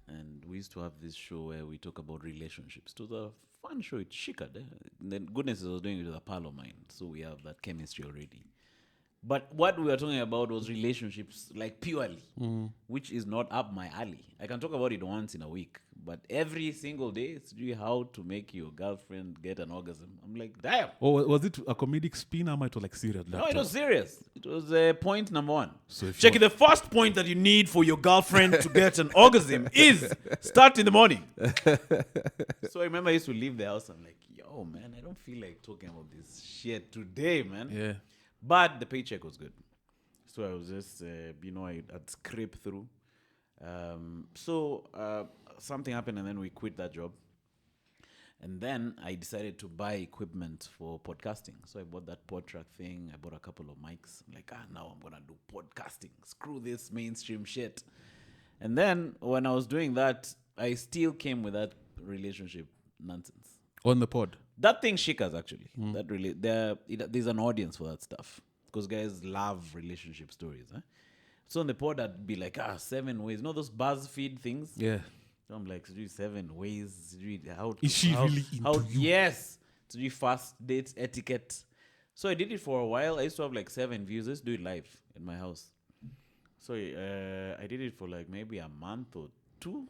And we used to have this show where we talk about relationships. It was a fun show. It shikad. And then goodness is I was doing it with a pal of mine. So we have that chemistry already. But what we were talking about was relationships, like purely, which is not up my alley. I can talk about it once in a week, but every single day, it's really how to make your girlfriend get an orgasm. I'm like, damn. Or was it a comedic spin, or it was like serious? No, it was serious. It was point number 1. So check it. The first point that you need for your girlfriend to get an orgasm is start in the morning. So I remember I used to leave the house. I'm like, yo, man, I don't feel like talking about this shit today, man. Yeah. But the paycheck was good. So I was just, I'd scrape through. Something happened, and then we quit that job. And then I decided to buy equipment for podcasting. So I bought that pod track thing. I bought a couple of mics. I'm like, now I'm going to do podcasting. Screw this mainstream shit. And then when I was doing that, I still came with that relationship nonsense. On the pod? That thing shikas, actually. That really, there's an audience for that stuff. Because guys love relationship stories. So on the pod, I'd be like, 7 ways. You know those BuzzFeed things? Yeah. So I'm like, 7 ways. Is she really into you? Yes. To do fast dates, etiquette. So I did it for a while. I used to have like 7 views. I used to do it live in my house. So I did it for like maybe a month or 2,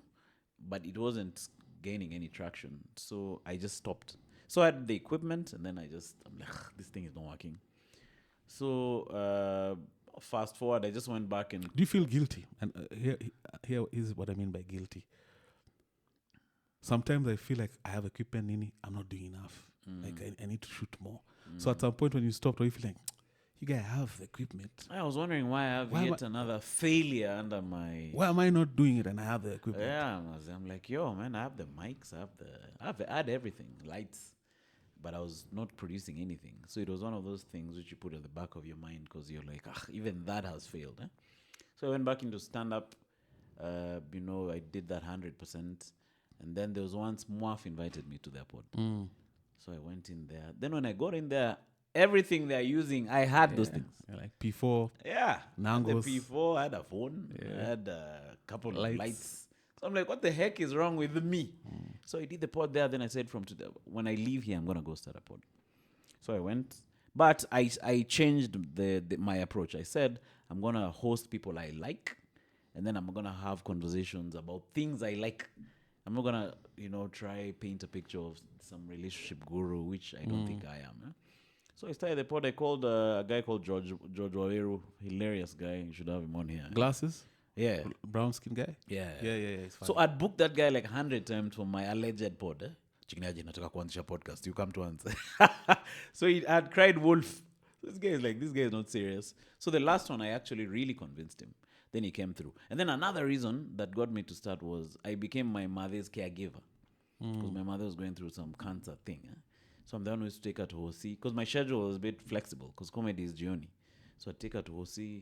but it wasn't gaining any traction. So I just stopped. So I had the equipment, and then I'm like, this thing is not working. So fast forward, I just went back and... Do you feel guilty? And here is what I mean by guilty. Sometimes I feel like I have equipment in it, I'm not doing enough. Like I need to shoot more. So at some point when you stop, you feel like, you guys have the equipment. I was wondering why I have another failure under my... Why am I not doing it and I have the equipment? Yeah, I'm like, yo, man, I have the mics, I had everything, lights, but I was not producing anything. So it was one of those things which you put at the back of your mind because you're like, even that has failed. So I went back into stand-up. I did that 100%. And then there was once Mwaf invited me to their pod. So I went in there. Then when I got in there, everything they're using, I had those things. Like P4. Yeah. Nangos. The P4, I had a phone. Yeah. I had a couple of lights. So I'm like, what the heck is wrong with me? So I did the pod there. Then I said, from today, when I leave here, I'm going to go start a pod. So I went. But I changed my approach. I said, I'm going to host people I like. And then I'm going to have conversations about things I like. I'm not going to, try paint a picture of some relationship guru, which I don't think I am. So I started the pod. I called a guy called George Waweru. Hilarious guy. You should have him on here. Glasses? Yeah. Brown skin guy? Yeah. It's fine. So I'd booked that guy like 100 times for my alleged pod. Chikinaji nataka kuanzisha podcast. You come to answer. So I'd cried wolf. This guy is not serious. So the last one, I actually really convinced him. Then he came through. And then another reason that got me to start was I became my mother's caregiver. Because my mother was going through some cancer thing. So I'm the one who used to take her to Hosi. Because my schedule was a bit flexible. Because comedy is journey. So I take her to Hosi,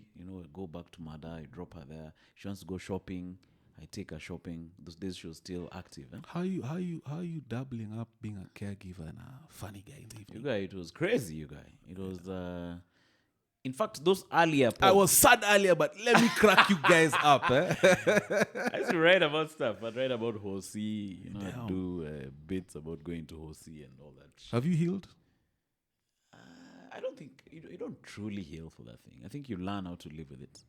go back to Mada. I drop her there. She wants to go shopping. I take her shopping. Those days she was still active. How are you doubling up being a caregiver and a funny guy in the evening? You guy, it was crazy, you guy. It was... In fact, those earlier pods, I was sad earlier, but let me crack you guys up. I used to write about stuff. I'd write about Hosi, I'd do bits about going to Hosi and all that shit. Have you healed? I don't think, you don't truly heal for that thing. I think you learn how to live with it.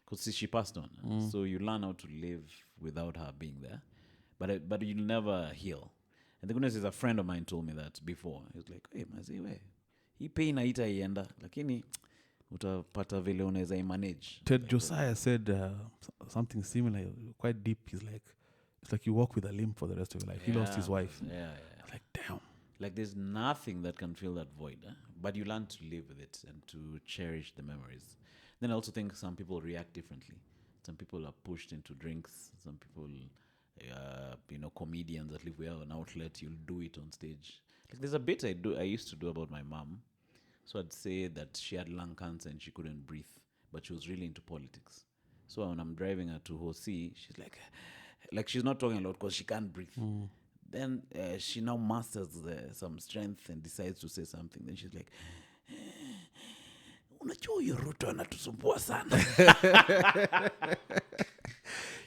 Because she passed on. So you learn how to live without her being there. But you'll never heal. And the goodness is, a friend of mine told me that before. He was like, hey, mazi, hii pain haita ienda. Lakini... utapata vile unaweza manage. Ted Josiah said something similar, quite deep. It's like you walk with a limp for the rest of your life. He lost his wife. Yeah. Like, damn. Like, there's nothing that can fill that void. But you learn to live with it and to cherish the memories. Then I also think some people react differently. Some people are pushed into drinks. Some people, comedians, that if we have an outlet, you'll do it on stage. Like, there's a bit I used to do about my mom. So I'd say that she had lung cancer and she couldn't breathe, but she was really into politics. So when I'm driving her to Hosi, she's like she's not talking a lot because she can't breathe. Then she now masters some strength and decides to say something. Then she's like, unajua huyo Ruto anatusumbua sana.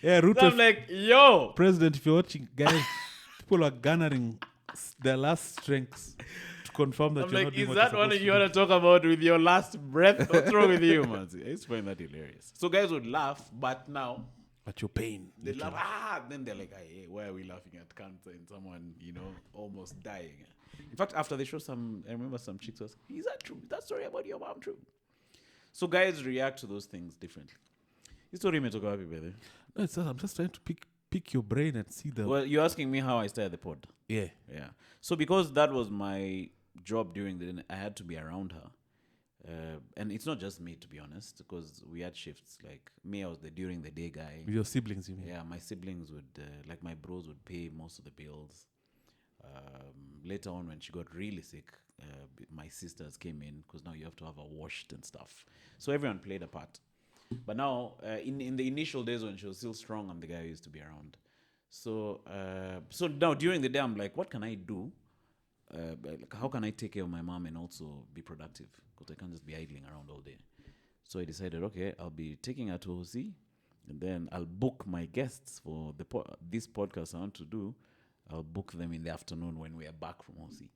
Yeah, Ruto. So I'm like, yo, President, if you're watching, guys, people are garnering their last strengths. Confirm that I'm you're like, not doing is what that you're one supposed you to want to talk about with your last breath? What's wrong with you, man? I used to find that hilarious. So guys would laugh, but now... But your pain. They laugh, then they're like, hey, why are we laughing at cancer and someone, almost dying? In fact, after they show I remember some chicks was, is that true? Is that story about your mom true? So guys react to those things differently. This story may talk about people there. No, I'm just trying to pick your brain and see the... Well, you're asking me how I started the pod. Yeah. So because that was my job during the day, I had to be around her. And it's not just me, to be honest, because we had shifts. Like me, I was the during the day guy. With your siblings, you mean? Yeah, my siblings would, like my bros would pay most of the bills. Later on, when she got really sick, my sisters came in because now you have to have her washed and stuff. So everyone played a part. But now, in the initial days when she was still strong, I'm the guy who used to be around. So now during the day, I'm like, what can I do? Like, how can I take care of my mom and also be productive? Because I can't just be idling around all day. So I decided, okay, I'll be taking her to OC, and then I'll book my guests for this podcast I want to do. I'll book them in the afternoon when we are back from OC.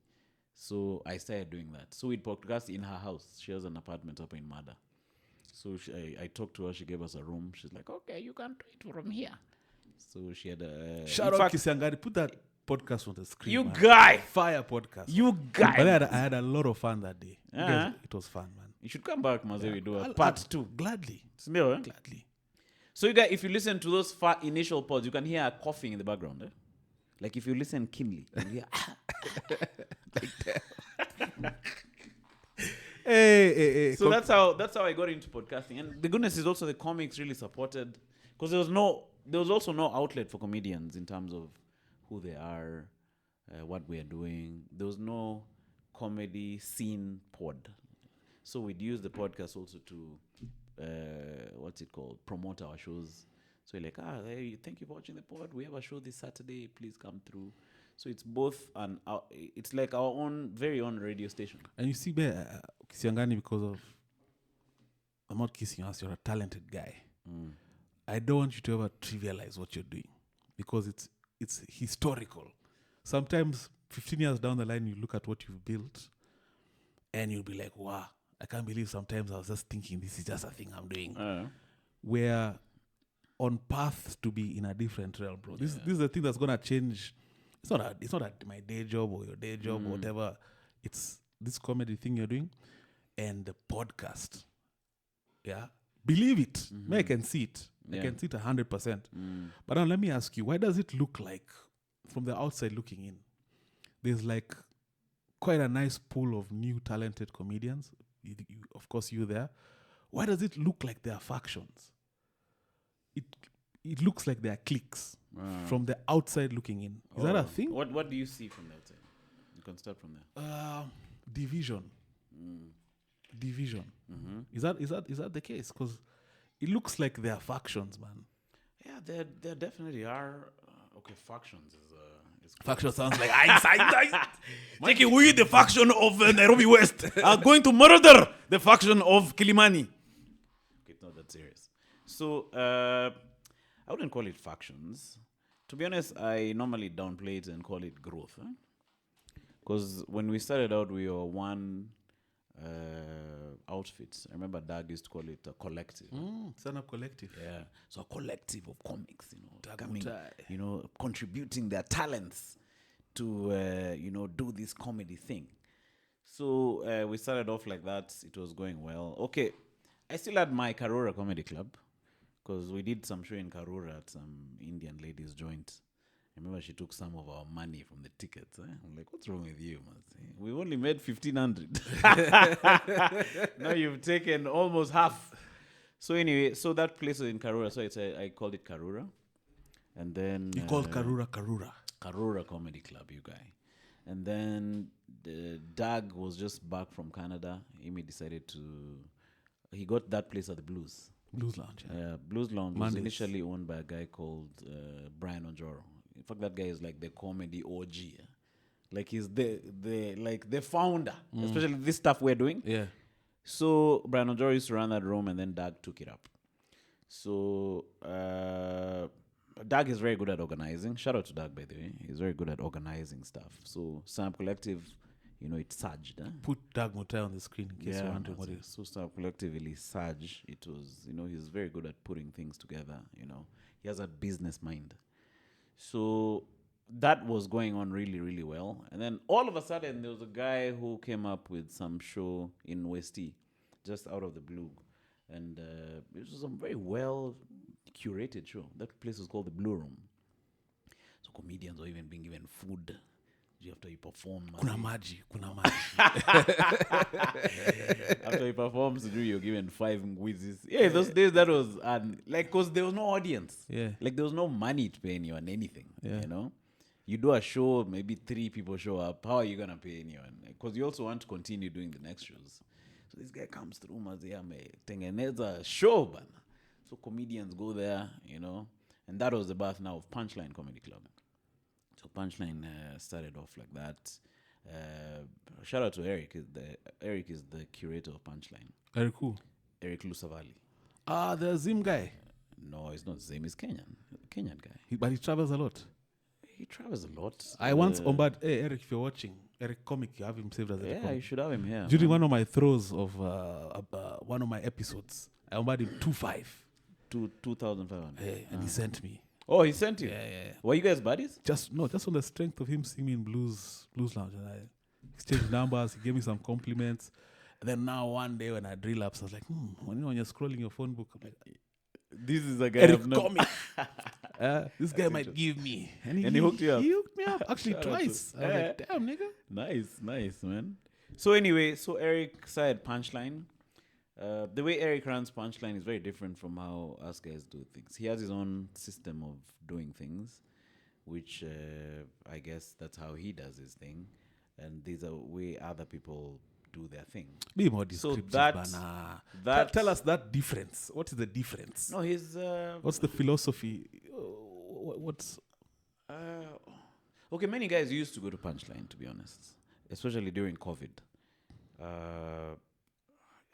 So I started doing that. So we'd podcast in her house. She has an apartment up in Mada. So I talked to her. She gave us a room. She's like, okay, you can do it from here. So she had a... Shout out Kisiangani. Put that podcast on the screen. You man. guy! Fire podcast. You guy! But I had a lot of fun that day. Uh-huh. It was fun, man. You should come back, Maze. We do a I'll- part I'll- 2. Gladly. Smell, eh? Gladly. So you guys, if you listen to those initial pods, you can hear her coughing in the background. Eh? Like if you listen keenly, you hear... Hey. So that's how I got into podcasting. And the goodness is also the comics really supported, because there was also no outlet for comedians in terms of who they are, what we are doing. There was no comedy scene pod. So we'd use the podcast also to promote our shows. So you're like, hey, thank you for watching the pod. We have a show this Saturday. Please come through. So it's both it's like our own, very own radio station. And you see, Kisiangani, because of... I'm not kissing us. You're a talented guy. I don't want you to ever trivialize what you're doing, because it's historical. Sometimes 15 years down the line, you look at what you've built and you'll be like, wow, I can't believe sometimes I was just thinking this is just a thing I'm doing. We're on path to be in a different realm, bro. This is the thing that's going to change. It's not my day job or your day job or whatever. It's this comedy thing you're doing and the podcast. Yeah. Believe it. I can see it. I can see it 100%. But now let me ask you, why does it look like, from the outside looking in, there's like quite a nice pool of new talented comedians? Of course, you there. Why does it look like there are factions? It looks like there are cliques from the outside looking in. Is that a thing? What do you see from the outside? You can start from there. Division. Is that the case? Because it looks like there are factions, man. Yeah, there definitely are. Okay, factions is Faction sounds like I taking we the faction of Nairobi West are going to murder the faction of Kilimani. Okay, it's not that serious. So I wouldn't call it factions. To be honest, I normally downplay it and call it growth. Because when we started out, we were one outfit. I remember Doug used to call it a collective. Stand-up collective. Yeah. So a collective of comics, contributing their talents to, do this comedy thing. So we started off like that. It was going well. Okay. I still had my Karura Comedy Club, because we did some show in Karura at some Indian ladies' joint. I remember she took some of our money from the tickets. I'm like, what's wrong with you, man? We only made 1,500. Now you've taken almost half. So anyway, so that place was in Karura. So I called it Karura. And then... You called Karura. Karura Comedy Club, you guy. And then Doug was just back from Canada. Amy decided to... He got that place at the Blues. Blues Lounge. Yeah, Blues Lounge Mondays. was initially owned by a guy called Brian Onjoro. In fact, that guy is like the comedy OG. Yeah? Like he's the founder, especially this stuff we're doing. Yeah. So Brian Onjoro used to run that room, and then Doug took it up. So Doug is very good at organizing. Shout out to Doug, by the way. He's very good at organizing stuff. So Stand-up Collective, it surged. Put Doug Mutai on the screen in case you're wondering what it is. So Stand-up Collective really surged. It was, he's very good at putting things together. He has a business mind. So that was going on really, really well. And then all of a sudden, there was a guy who came up with some show in Westie, just out of the blue. And it was a very well curated show. That place was called the Blue Room. So comedians were even being given food. maji after you perform. Kuna maji. After you perform, so you're given 5 ngwizis. Yeah, those days that was like, cause there was no audience. Yeah. Like there was no money to pay anyone anything. Yeah. You know, you do a show, maybe 3 people show up. How are you gonna pay anyone? Because you also want to continue doing the next shows. So this guy comes through, tengeneza show, bana. So comedians go there, you know, and that was the birth now of Punchline Comedy Club. So Punchline started off like that. Shout out to Eric. Eric is the curator of Punchline. Very cool. Eric Lusavali. The Zim guy. No, it's not Zim. He's Kenyan guy. But he travels a lot. He travels a lot. I once bombarded Eric, if you're watching, Eric Comic, you have him saved as a Yeah, comic. you should have him here. During one of my throws of one of my episodes, I bombarded him 2,500. 2,500. Hey, and he sent me. Oh, he sent you? Yeah. Were you guys buddies? Just on the strength of him seeing me in Blues Lounge. And I exchanged numbers, he gave me some compliments. And then now one day when I drill ups, I was like, when you're scrolling your phone book, I'm like, This is a guy Eric I've known. Comic. This guy might give me. And he hooked you up? He hooked me up, actually Shout out twice. to- I was like, damn, nigga. Nice, man. So anyway, Eric started Punchline. The way Eric runs Punchline is very different from how us guys do things. He has his own system of doing things, which I guess that's how he does his thing. And these are way other people do their thing. Be more So descriptive, that tell us that difference. What is the difference? No, his What's the philosophy? What's okay. Many guys used to go to Punchline, to be honest, especially during COVID.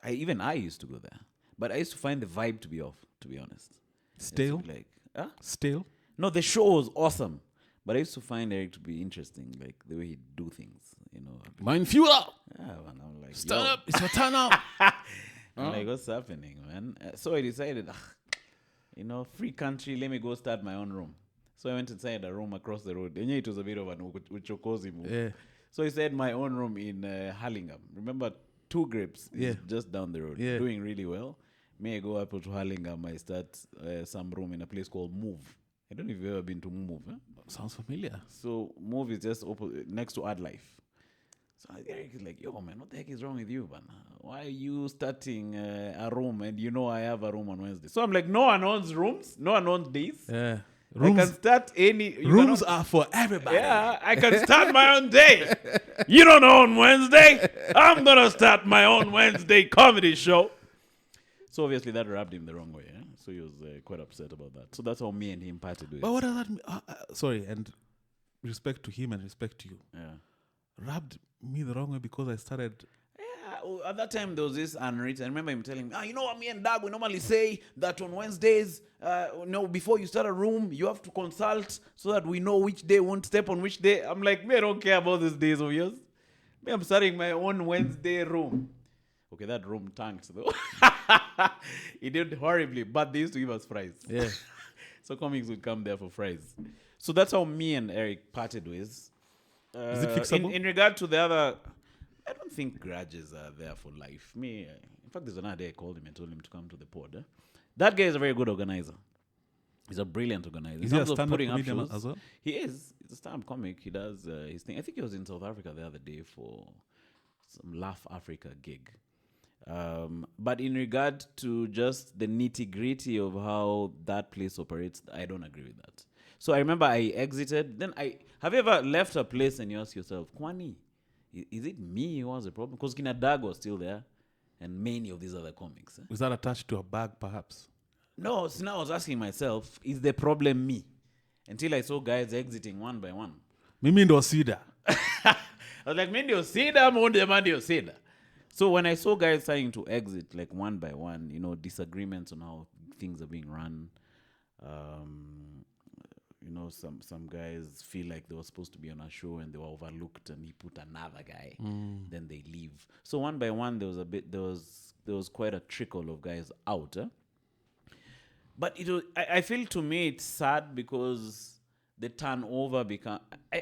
I used to go there, but I used to find the vibe to be off. To be honest, stale? like Stale? no, the show was awesome, but I used to find Eric to be interesting, like the way he do things. You know, Mind fuel up. yeah, man, I'm like, Stand yo. up. It's your turn up. I'm like, what's happening, man? So I decided, free country, let me go start my own room. So I went inside a room across the road. And it was a bit of an uchokozi move. Yeah. So I said my own room in Hurlingham. Remember, 2 Grapes is just down the road, doing really well. May I go up to Hurlingham, I start some room in a place called Move. I don't know if you've ever been to Move. Huh? Sounds familiar. So Move is just next to Ad Life. So Eric is like, yo, man, what the heck is wrong with you, man? Why are you starting a room and you know I have a room on Wednesday? So I'm like, no one owns rooms. No one owns days. Yeah. I can start any... Rooms are for everybody. Yeah, I can start my own day. You don't own Wednesday. I'm going to start my own Wednesday comedy show. So obviously that rubbed him the wrong way. Eh? So he was quite upset about that. So that's how me and him parted with. But what does that mean? Sorry, and respect to him and respect to you. Yeah. Rubbed me the wrong way because I started... Yeah, at that time there was this unwritten. I remember him telling me, you know what, me and Doug, we normally say that on Wednesdays, before you start a room, you have to consult so that we know which day won't step on which day. I'm like, me, I don't care about these days of yours. Me, I'm starting my own Wednesday room. Okay, that room tanked though. It did horribly, but they used to give us fries. Yeah. So comics would come there for fries. So that's how me and Eric parted ways. Is it fixable? In regard to the other, I don't think grudges are there for life. In fact, there's another day I called him and told him to come to the pod. Eh? That guy is a very good organizer. He's a brilliant organizer. Is he a In terms of stand-up putting up comedian shows, as well? he is. He's a stand-up comic. He does his thing. I think he was in South Africa the other day for some Laugh Africa gig. But in regard to just the nitty-gritty of how that place operates, I don't agree with that. So I remember I exited. Then have you ever left a place and you ask yourself, Kwani, is it me who has a problem? Because Kina Dag was still there and many of these other comics. Was that attached to a bag, perhaps? No, so now I was asking myself, is the problem me? Until I saw guys exiting one by one. Mimi ndo sida. I was like, Mimi ndo sida, monde mandi sida. So when I saw guys starting to exit like one by one, disagreements on how things are being run, some guys feel like they were supposed to be on a show and they were overlooked and he put another guy, then they leave. So one by one, there was quite a trickle of guys out. But I feel to me it's sad because the turnover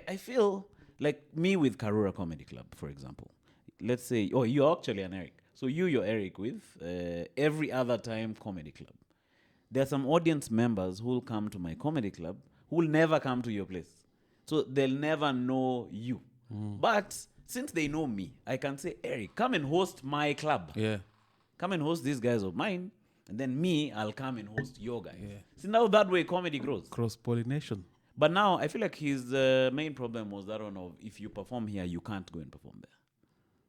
I feel like me with Karura Comedy Club, for example. Let's say, you're actually an Eric. So you're Eric with Every Other Time Comedy Club. There are some audience members who will come to my comedy club who will never come to your place. So they'll never know you. But since they know me, I can say, Eric, come and host my club. Yeah. Come and host these guys of mine. And then me, I'll come and host your guys. Yeah. See, now that way comedy grows. Cross-pollination. But now I feel like his main problem was that one of if you perform here, you can't go and perform there.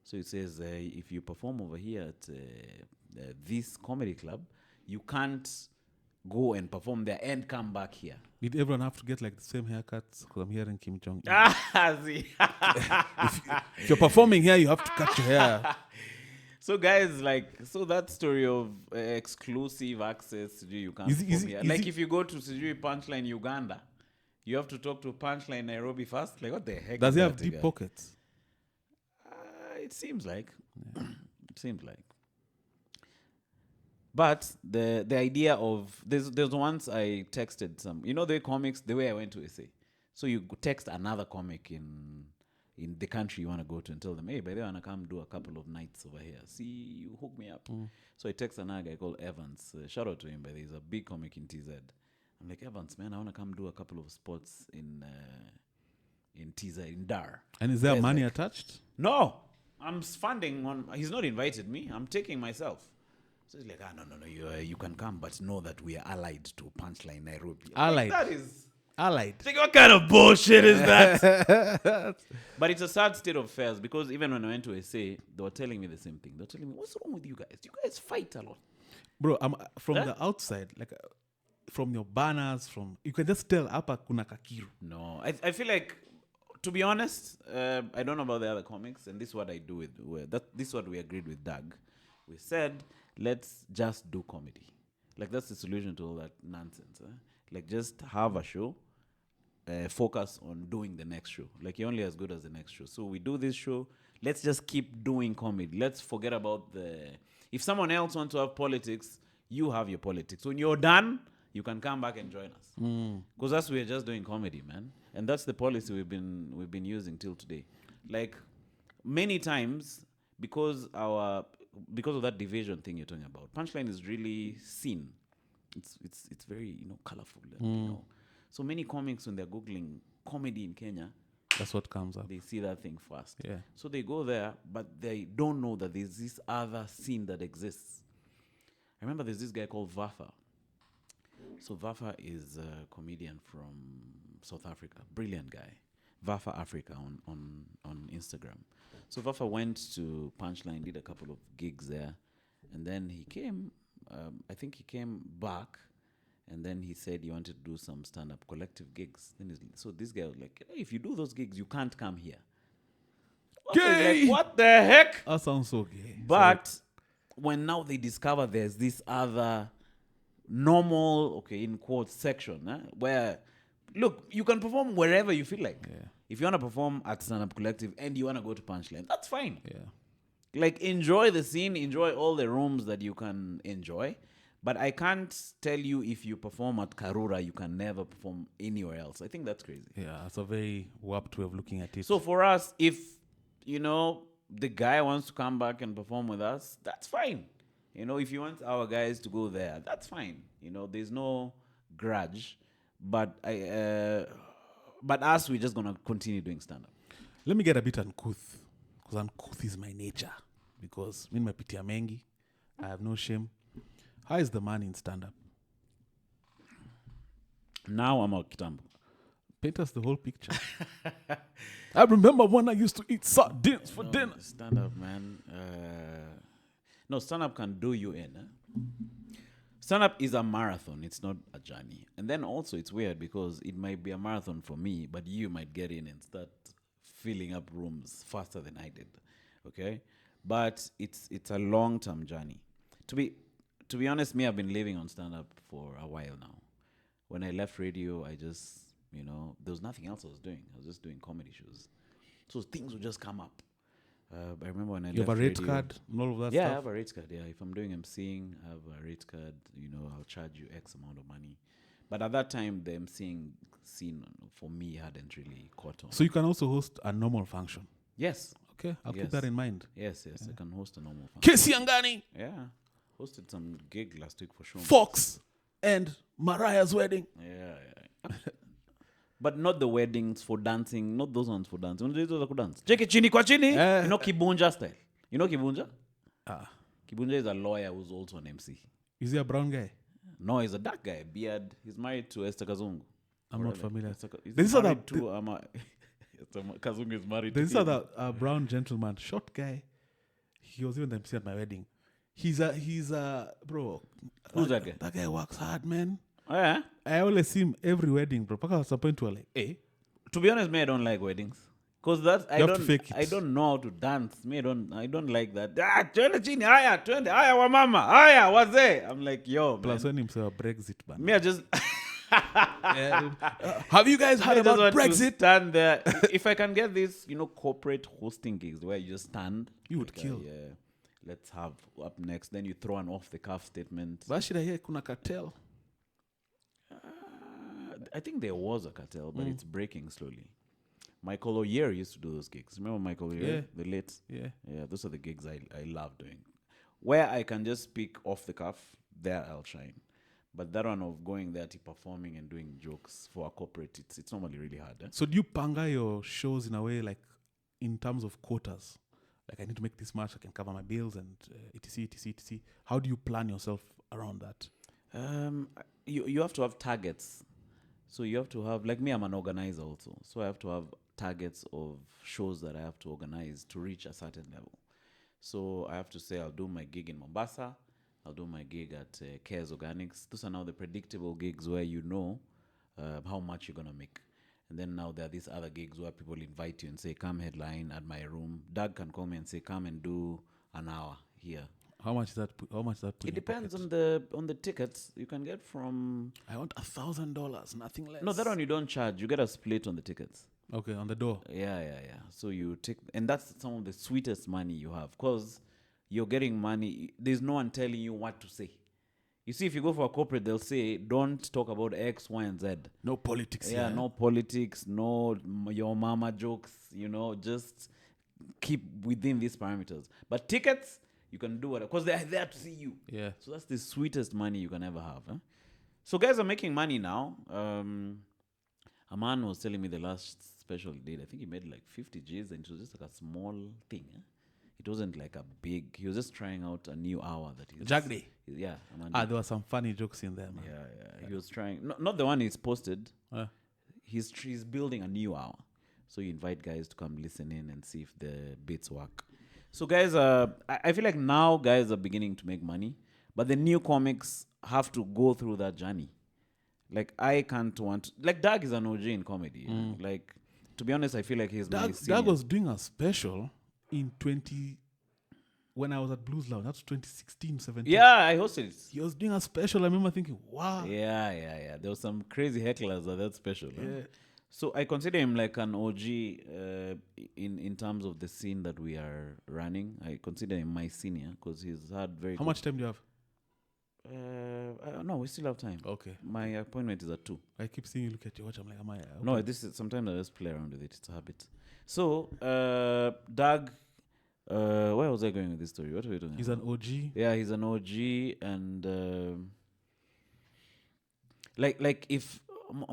So it says if you perform over here at this comedy club, you can't go and perform there and come back here. Did everyone have to get like the same haircuts? Because I'm hearing Kim Jong. See. If you're performing here, you have to cut your hair. So guys, so that story of exclusive access, you can't perform here. Like if you go to Sijui Punchline Uganda, you have to talk to Punchline Nairobi first. Like what the heck? Does he have deep pockets? It seems like. Yeah. It seems like. But the idea of there's once I texted some, the comics, the way I went to SA. So you text another comic in the country you want to go to and tell them, hey, by the way, I want to come do a couple of nights over here. See, you hook me up. So I text another guy called Evans. Shout out to him, by the way. He's a big comic in TZ. I'm like, Evans, man, I want to come do a couple of spots in TZ, in Dar. And is there money attached? No. I'm funding he's not invited me. I'm taking myself. So he's like, no, you can come, but know that we are allied to Punchline Nairobi. Allied? Like, that is... Allied. Like, what kind of bullshit is that? But it's a sad state of affairs because even when I went to SA, they were telling me the same thing. They were telling me, what's wrong with you guys? You guys fight a lot. Bro, from the outside, like from your banners, you can just tell hapa kuna kakiru. No, I feel like, to be honest, I don't know about the other comics, and this is what I do this is what we agreed with Doug. We said, let's just do comedy. Like, that's the solution to all that nonsense. Like, just have a show, focus on doing the next show. Like, you're only as good as the next show. So we do this show. Let's just keep doing comedy. Let's forget about if someone else wants to have politics, you have your politics. When you're done, you can come back and join us. Because we're just doing comedy, man. And that's the policy we've been using till today. Like, many times, because of that division thing you're talking about, Punchline is really seen. It's very colorful. So many comics, when they're googling comedy in Kenya, that's what comes up. They see that thing first. Yeah. So they go there, but they don't know that there's this other scene that exists. I remember there's this guy called Vafa. So Vafa is a comedian from South Africa, brilliant guy. Vafa Africa on Instagram. So Vafa went to Punchline, did a couple of gigs there, and then he came. I think he came back, and then he said he wanted to do some stand-up collective gigs. So this guy was like, hey, if you do those gigs, you can't come here. Gay! Like, what the heck? That sounds so gay. But when now they discover there's this other normal, in quotes, section, where, look, you can perform wherever you feel like. Yeah. If you want to perform at stand-up collective and you want to go to Punchline, that's fine. Yeah. Like, enjoy the scene, enjoy all the rooms that you can enjoy. But I can't tell you if you perform at Karura, you can never perform anywhere else. I think that's crazy. Yeah, it's a very warped way of looking at it. So for us, if, the guy wants to come back and perform with us, that's fine. If you want our guys to go there, that's fine. There's no grudge. But us, we're just going to continue doing stand-up. Let me get a bit uncouth. Because uncouth is my nature. Because in my pitia mengi, I have no shame. How is the man in stand-up? Now I'm a kitambo. Paint us the whole picture. I remember when I used to eat sardines for dinner. Stand-up, man. No, stand-up can do you in. Stand-up is a marathon. It's not a journey. And then also it's weird because it might be a marathon for me, but you might get in and start filling up rooms faster than I did. Okay? But it's a long-term journey. To be honest, I've been living on stand-up for a while now. When I left radio, I just, there was nothing else I was doing. I was just doing comedy shows. So things would just come up. I remember when I left radio. You have a rate card and all of that stuff? Yeah, I have a rate card, yeah. If I'm doing emceeing, I have a rate card. I'll charge you X amount of money. But at that time, the emceeing scene for me hadn't really caught on. So you can also host a normal function? Yes. Okay, I'll keep that in mind. Yes, yeah. I can host a normal function. Kisiangani! Yeah. Hosted some gig last week for sure. Fox and Mariah's wedding. Yeah. But not the weddings for dancing, not those ones for dancing. Unajua hizo za kudance. Cheki chini kwa chini. You know Kibunja style. You know Kibunja? Kibunja is a lawyer who's also an MC. Is he a brown guy? No, he's a dark guy, beard. He's married to Esther Kazungu. I'm not familiar. He's married to Kazungu is married There's to this other brown gentleman, short guy. He was even the MC at my wedding. He's a bro. Who's that guy? That guy works hard, man. Oh, yeah? I always see him every wedding, bro. Paka at some point we're like, hey. To be honest, me, I don't like weddings. Because that You have to fake it. I don't know how to dance. Me, I don't like that. Twende chini, haya, twende, haya wa mama, haya wazee. I'm like, yo, man. Plus when himself a Brexit ban. Me, I just Have you guys heard I just about want to Brexit? stand there. If I can get this, corporate hosting gigs where you just stand. You would kill. Yeah. Let's have up next. Then you throw an off-the-cuff statement. But should I hear kuna cartel? I think there was a cartel, but it's breaking slowly. Michael O'Year used to do those gigs. Remember Michael O'Year? Yeah. The late? Yeah. Yeah, those are the gigs I love doing. Where I can just speak off the cuff, there I'll shine. But that one of going there to performing and doing jokes for a corporate, it's normally really hard. Eh? So do you panga your shows in a way like in terms of quotas? Like I need to make this much, I can cover my bills and etc, etc, etc. How do you plan yourself around that? You have to have targets. So you have to have, like me, I'm an organizer also. So I have to have targets of shows that I have to organize to reach a certain level. So I have to say I'll do my gig in Mombasa. I'll do my gig at Cares Organics. Those are now the predictable gigs where you know how much you're going to make. And then now there are these other gigs where people invite you and say, come headline at my room. Doug can call me and say, come and do an hour here. How much is that? How much is that? It depends on the tickets. You can get from... I want $1,000, nothing less. No, that one you don't charge. You get a split on the tickets. Okay, on the door. Yeah. So you take... And that's some of the sweetest money you have. Because you're getting money. There's no one telling you what to say. You see, if you go for a corporate, they'll say, don't talk about X, Y, and Z. No politics. Yeah, no politics, no your mama jokes, just keep within these parameters. But tickets, you can do whatever, because they're there to see you. Yeah. So that's the sweetest money you can ever have. Huh? So guys are making money now. A man was telling me the last special he did, I think he made like 50 G's, and it was just like a small thing. Huh? It wasn't like a big... He was just trying out a new hour that he's... Jagday. Yeah. There were some funny jokes in there, man. Yeah. He was trying... Not the one he's posted. He's building a new hour. So you invite guys to come listen in and see if the bits work. So guys, I feel like now guys are beginning to make money. But the new comics have to go through that journey. Like, I can't want... Like, Doug is an OG in comedy. Like, to be honest, I feel like he's my senior. Doug was doing a special... when I was at Blues Lounge, that's 2016, 17. Yeah, I hosted it. He was doing a special. I remember thinking, wow. Yeah. There was some crazy hecklers at that special. Yeah. Huh? So I consider him like an OG in terms of the scene that we are running. I consider him my senior because he's had very. How much time do you have? No, we still have time. Okay. My appointment is at 2. I keep seeing you look at your watch. I'm like, am I? Okay. No, this is sometimes I just play around with it. It's a habit. So Doug. Where was I going with this story? What are we doing? He's an OG. Yeah, he's an OG, and like if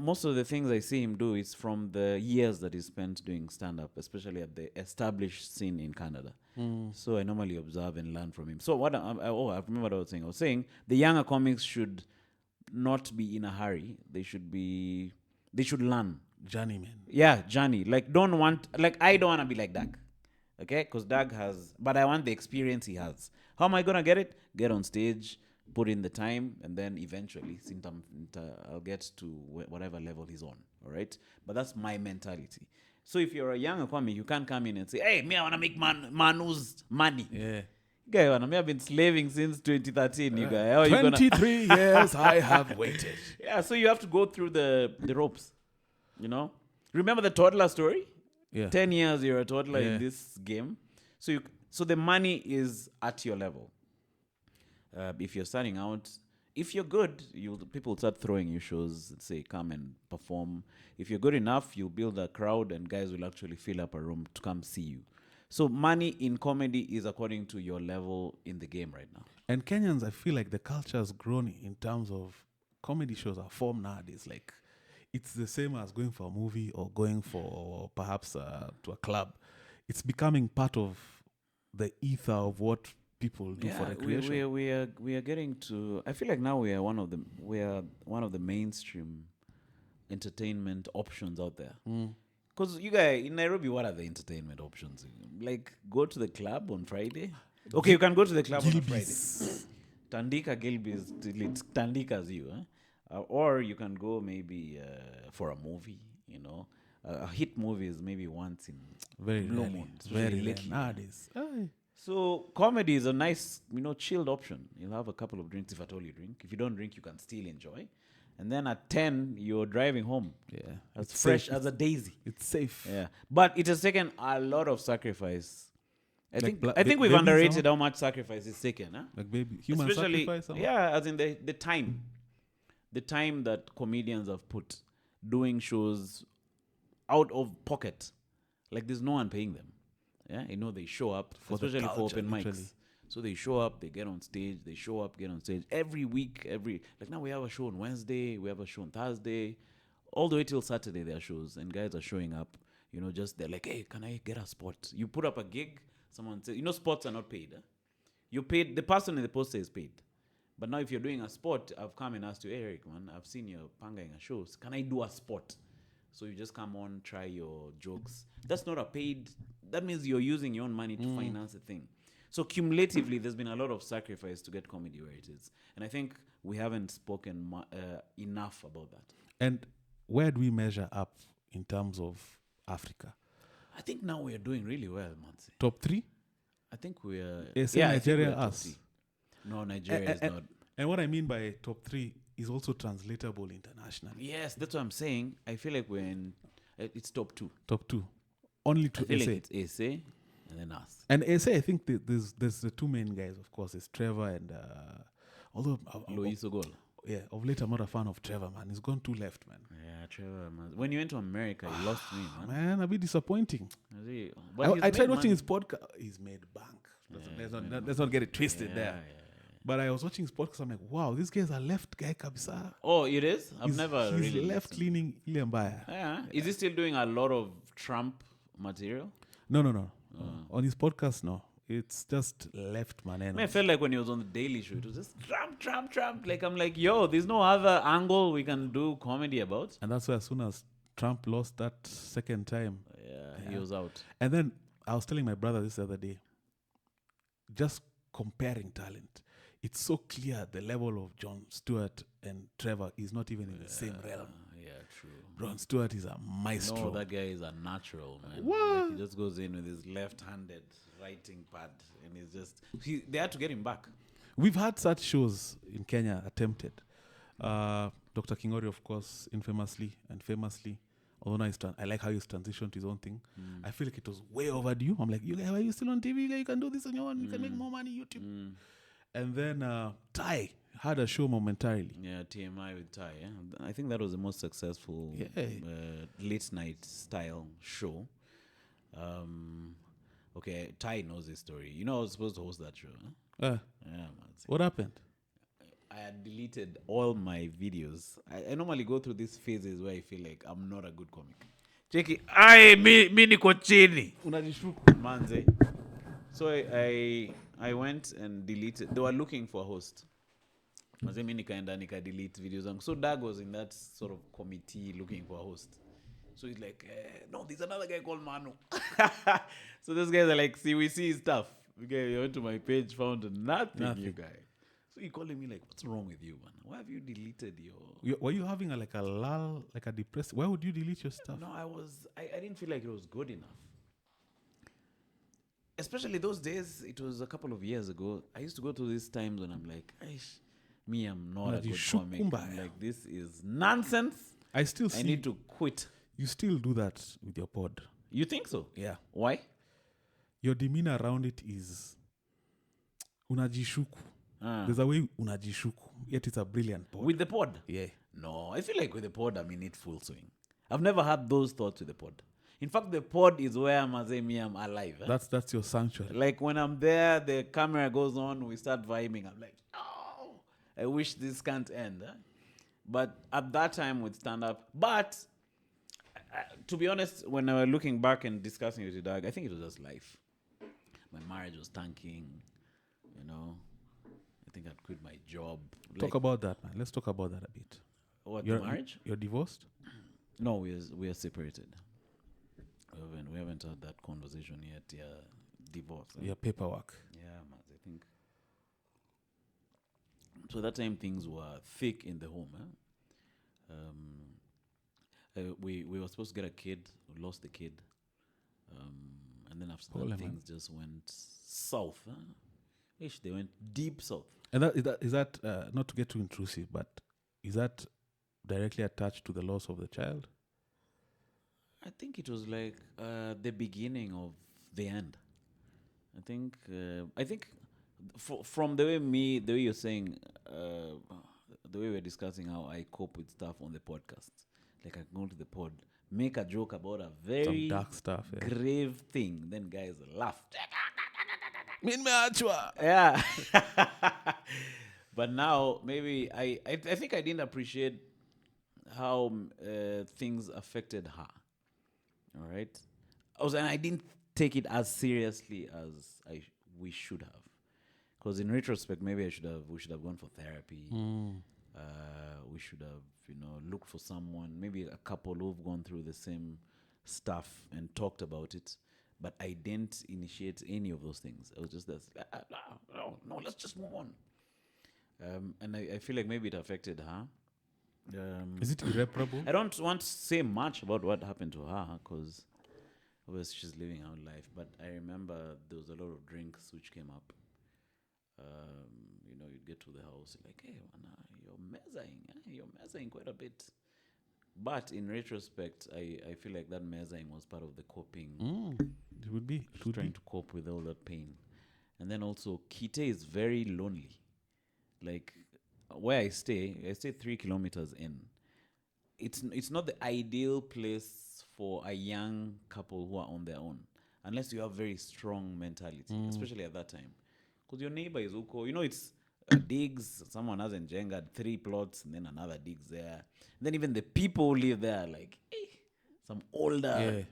most of the things I see him do is from the years that he spent doing stand-up, especially at the established scene in Canada. So I normally observe and learn from him. So what? I remember what I was saying. I was saying the younger comics should not be in a hurry. They should learn. Johnny, man. Yeah, Johnny. I don't want to be like Doug. Okay, because Doug has, but I want the experience he has. How am I gonna get it? Get on stage, put in the time, and then eventually, I'll get to whatever level he's on. All right, but that's my mentality. So if you're a younger comic, you can't come in and say, "Hey, me, I wanna make Manu's money." Yeah. Guy, I've been slaving since 2013. You guys, how are you 23 years I have waited. Yeah, so you have to go through the ropes. Remember the toddler story? Yeah. 10 years you're a toddler in this game. So the money is at your level. If you're starting out, if you're good, people start throwing you shows, say come and perform. If you're good enough, you'll build a crowd and guys will actually fill up a room to come see you. So money in comedy is according to your level in the game right now. And Kenyans, I feel like the culture has grown in terms of comedy shows are form nowadays. Like, it's the same as going for a movie or going for perhaps to a club. It's becoming part of the ether of what people do for recreation. We are getting to. I feel like now we are one of the mainstream entertainment options out there. Because you guys in Nairobi, what are the entertainment options? Like go to the club on Friday. Okay, you can go to the club on a Friday. Tandika Gilbis, it's Tandika's you, or you can go maybe for a movie. You know, a hit movie is maybe once in Very blue rarely. moon, Very especially rare nowadays. Aye. So comedy is a nice, chilled option. You'll have a couple of drinks if at all you drink. If you don't drink, you can still enjoy. And then at 10, you're driving home. Yeah. As It's fresh safe. as a daisy. It's safe. Yeah. But it has taken a lot of sacrifice. I Like think we've babies, underrated huh? how much sacrifice is taken. Huh? Like baby human Especially, sacrifice. Huh? yeah, as in the time. The time that comedians have put doing shows out of pocket. Like there's no one paying them. Yeah, they show up, especially for culture, open mics. literally. So they show up, they get on stage, get on stage every week, like now we have a show on Wednesday, we have a show on Thursday, all the way till Saturday there are shows, and guys are showing up, just they're like, hey, can I get a spot? You put up a gig, someone says, spots are not paid. You paid, the person in the poster is paid. But now if you're doing a spot, I've come and asked you, hey, Eric, man, I've seen you pangaing a show. Can I do a spot? So you just come on, try your jokes. That's not a paid, that means you're using your own money to finance the thing. So cumulatively, there's been a lot of sacrifice to get comedy where it is. And I think we haven't spoken enough about that. And where do we measure up in terms of Africa? I think now we are doing really well, Mansi. Top 3? I think we are... Nigeria, top us. 3. No, Nigeria is not. And what I mean by top 3 is also translatable internationally. Yes, that's what I'm saying. I feel like we're in... It's top 2. Top 2. Only to I feel SA. like it's SA and then us. And SA, I think there's the two main guys, of course. It's Trevor and... although... Luis Ogol. Yeah, of late I'm not a fan of Trevor, man. He's gone too left, man. Yeah, Trevor, man. When you went to America, you lost me, man. Man, a bit disappointing. But I tried watching his podcast. He's made bank. Let's not get it twisted there. Yeah. But I was watching his podcast. I'm like, wow, this guy's a left guy, kabisa. Oh, it is? I've never He's really left-leaning Iliambaya. Yeah. Is he still doing a lot of Trump material? No. On his podcast, no. It's just left, man. I felt like when he was on the Daily Show, it was just Trump. Like, I'm like, yo, there's no other angle we can do comedy about. And that's why as soon as Trump lost that second time. Yeah, he was out. And then I was telling my brother this other day, just comparing talent. It's so clear the level of Jon Stewart and Trevor is not even in the same realm. Yeah, true. Jon Stewart is a maestro. No, that guy is a natural, man. What? Like, he just goes in with his left-handed writing pad, and he's just... they had to get him back. We've had such shows in Kenya attempted. Dr. Kingori, of course, infamously and famously, although now I like how he's transitioned to his own thing. I feel like it was way overdue. I'm like, you guys, are you still on TV? You can do this on your own. You can make more money, YouTube. And then Ty had a show momentarily. Yeah, TMI with Ty. Yeah? I think that was the most successful late-night style show. Okay, Ty knows his story. I was supposed to host that show. Huh? Yeah, man. What happened? I had deleted all my videos. I normally go through these phases where I feel like I'm not a good comic. Check it. Mi niko chini. Manze. So I went and deleted. They were looking for a host. Manze mi nikaenda nika delete videos. So Dag was in that sort of committee looking for a host. So he's like, no, there's another guy called Manu. So those guys are like, see, we see his stuff. Okay, you went to my page, found nothing. You guy. So he calling me like, what's wrong with you, man? Why have you deleted your... Were you having a lull, like a depressed... Why would you delete your stuff? No, I didn't feel like it was good enough. Especially those days, it was a couple of years ago. I used to go to these times when I'm like, I'm not a good comic. I'm like, this is nonsense. I need to quit. You still do that with your pod. You think so? Yeah. Why? Your demeanor around it is unajishuku. There's a way unajishuku, yet it's a brilliant pod. With the pod? Yeah. No, I feel like with the pod, I'm in it full swing. I've never had those thoughts with the pod. In fact, the pod is where I'm alive. That's your sanctuary. Like when I'm there, the camera goes on, we start vibing. I'm like, oh, I wish this can't end. But at that time with stand-up, to be honest, when I was looking back and discussing it with Doug, I think it was just life. My marriage was tanking, you know. I think I'd quit my job. Talk about that, man. Let's talk about that a bit. What, the marriage? You're divorced? No, we are separated. We haven't had that conversation yet. Yeah, divorce. Your paperwork. Yeah, man. I think. So that time things were thick in the home. We were supposed to get a kid. We lost the kid. And then after that, things just went south. They went deep south. And is that not to get too intrusive, but is that directly attached to the loss of the child? I think it was like the beginning of the end. I think from the way you're saying, the way we're discussing how I cope with stuff on the podcast. Like I go to the pod, make a joke about a very some dark stuff, grave thing, then guys laugh. Yeah. But now maybe I think I didn't appreciate how things affected her. All right, and I didn't take it as seriously as we should have, because in retrospect, maybe we should have gone for therapy. We should have looked for someone, maybe a couple who've gone through the same stuff and talked about it. But I didn't initiate any of those things. I was just no, let's just move on. And I feel like maybe it affected her. Is it irreparable? I don't want to say much about what happened to her because obviously she's living her life. But I remember there was a lot of drinks which came up. You'd get to the house, like, hey, you're mezzing quite a bit. But in retrospect, I feel like that mezzing was part of the coping. It would be. Trying to cope with all that pain. And then also, Kite is very lonely. Like, where I stay 3 kilometers in. It's not the ideal place for a young couple who are on their own, unless you have very strong mentality, especially at that time. Because your neighbor is Uko. It's digs, someone has engendered 3 plots, and then another digs there. And then even the people who live there are like, some older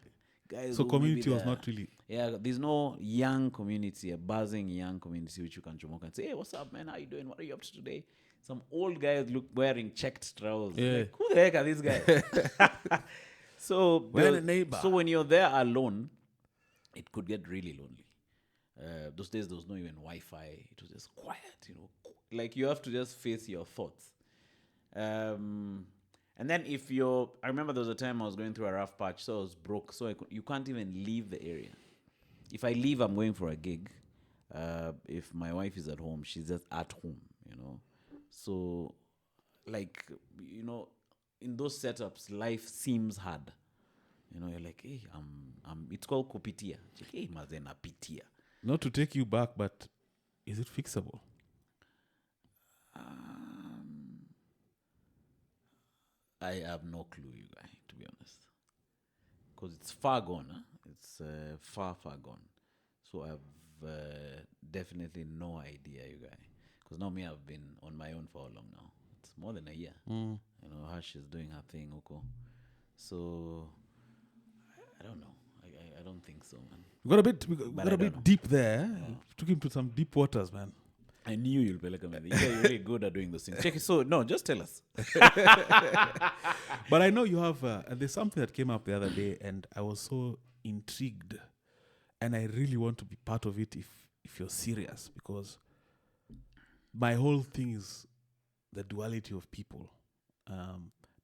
guys. So community was not really. Yeah, there's no young community, a buzzing young community which you can chomoke and say, hey, what's up, man? How you doing? What are you up to today? Some old guys wearing checked trousers. Yeah. Like, who the heck are these guys? So when you're there alone, it could get really lonely. Those days there was no even Wi-Fi. It was just quiet, Like you have to just face your thoughts. And then I remember there was a time I was going through a rough patch, so I was broke, so you can't even leave the area. If I leave, I'm going for a gig. If my wife is at home, she's just at home, So, like, in those setups, life seems hard. You're like, hey, it's called kupitia. Hey, mazena pitia. Not to take you back, but is it fixable? I have no clue, you guys, to be honest. Because it's far gone. Huh? It's far gone. So I have definitely no idea, you guys. Because now I've been on my own for how long now? It's more than a year. How she's doing her thing, Oko. So, I don't know. I don't think so, man. We got a bit deep there. Yeah. Took him to some deep waters, man. I knew you'll be like a man. You're really good at doing those things. Check it. So, no, just tell us. But I know you have, there's something that came up the other day, and I was so intrigued. And I really want to be part of it if you're serious, because my whole thing is the duality of people.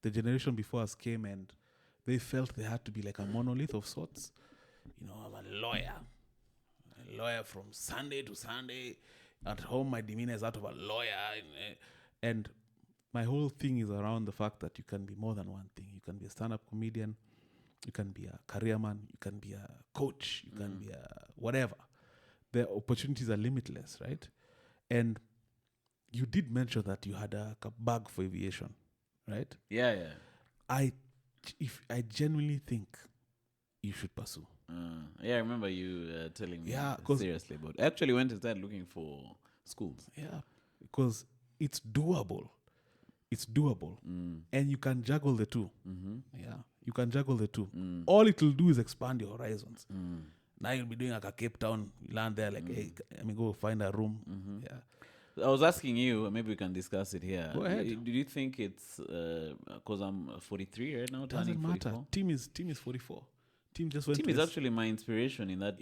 The generation before us came and they felt they had to be like a monolith of sorts. I'm a lawyer from Sunday to Sunday. At home, my demeanor is that of a lawyer. And my whole thing is around the fact that you can be more than one thing. You can be a stand-up comedian. You can be a career man. You can be a coach. You can be a whatever. The opportunities are limitless, right? And you did mention that you had a bag for aviation, right? Yeah. I genuinely think you should pursue. I remember you telling me seriously about it. I actually went and started looking for schools. Yeah, because it's doable. it's doable, and you can juggle the two. Yeah, you can juggle the two. All it will do is expand your horizons. Now you'll be doing like a Cape Town. You land there like, hey, let me go find a room. Yeah. I was asking you, maybe we can discuss it here. Go ahead. Do you think it's because I'm 43 right now, Doesn't turning matter. 44? Team is 44. Team just went Tim to is actually my inspiration in that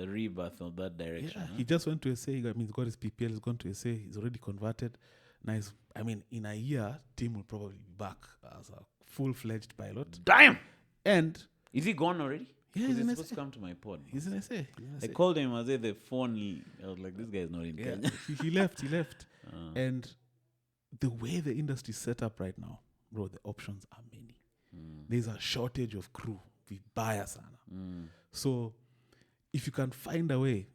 rebirth of that direction. Yeah, he just went to SA. He got his PPL. He's gone to SA. He's already converted. Nice. I mean, in a year, Tim will probably be back as a full-fledged pilot. Damn! And Is he gone already? yeah, He's he's in supposed SA. to come to my pod. He's in SA. I called him. I said the phone. I was like, this guy is not in Yeah, Kenya. he left. He left. And the way the industry is set up right now, bro, the options are many. There's a shortage of crew. We buy sana. So if you can find a way,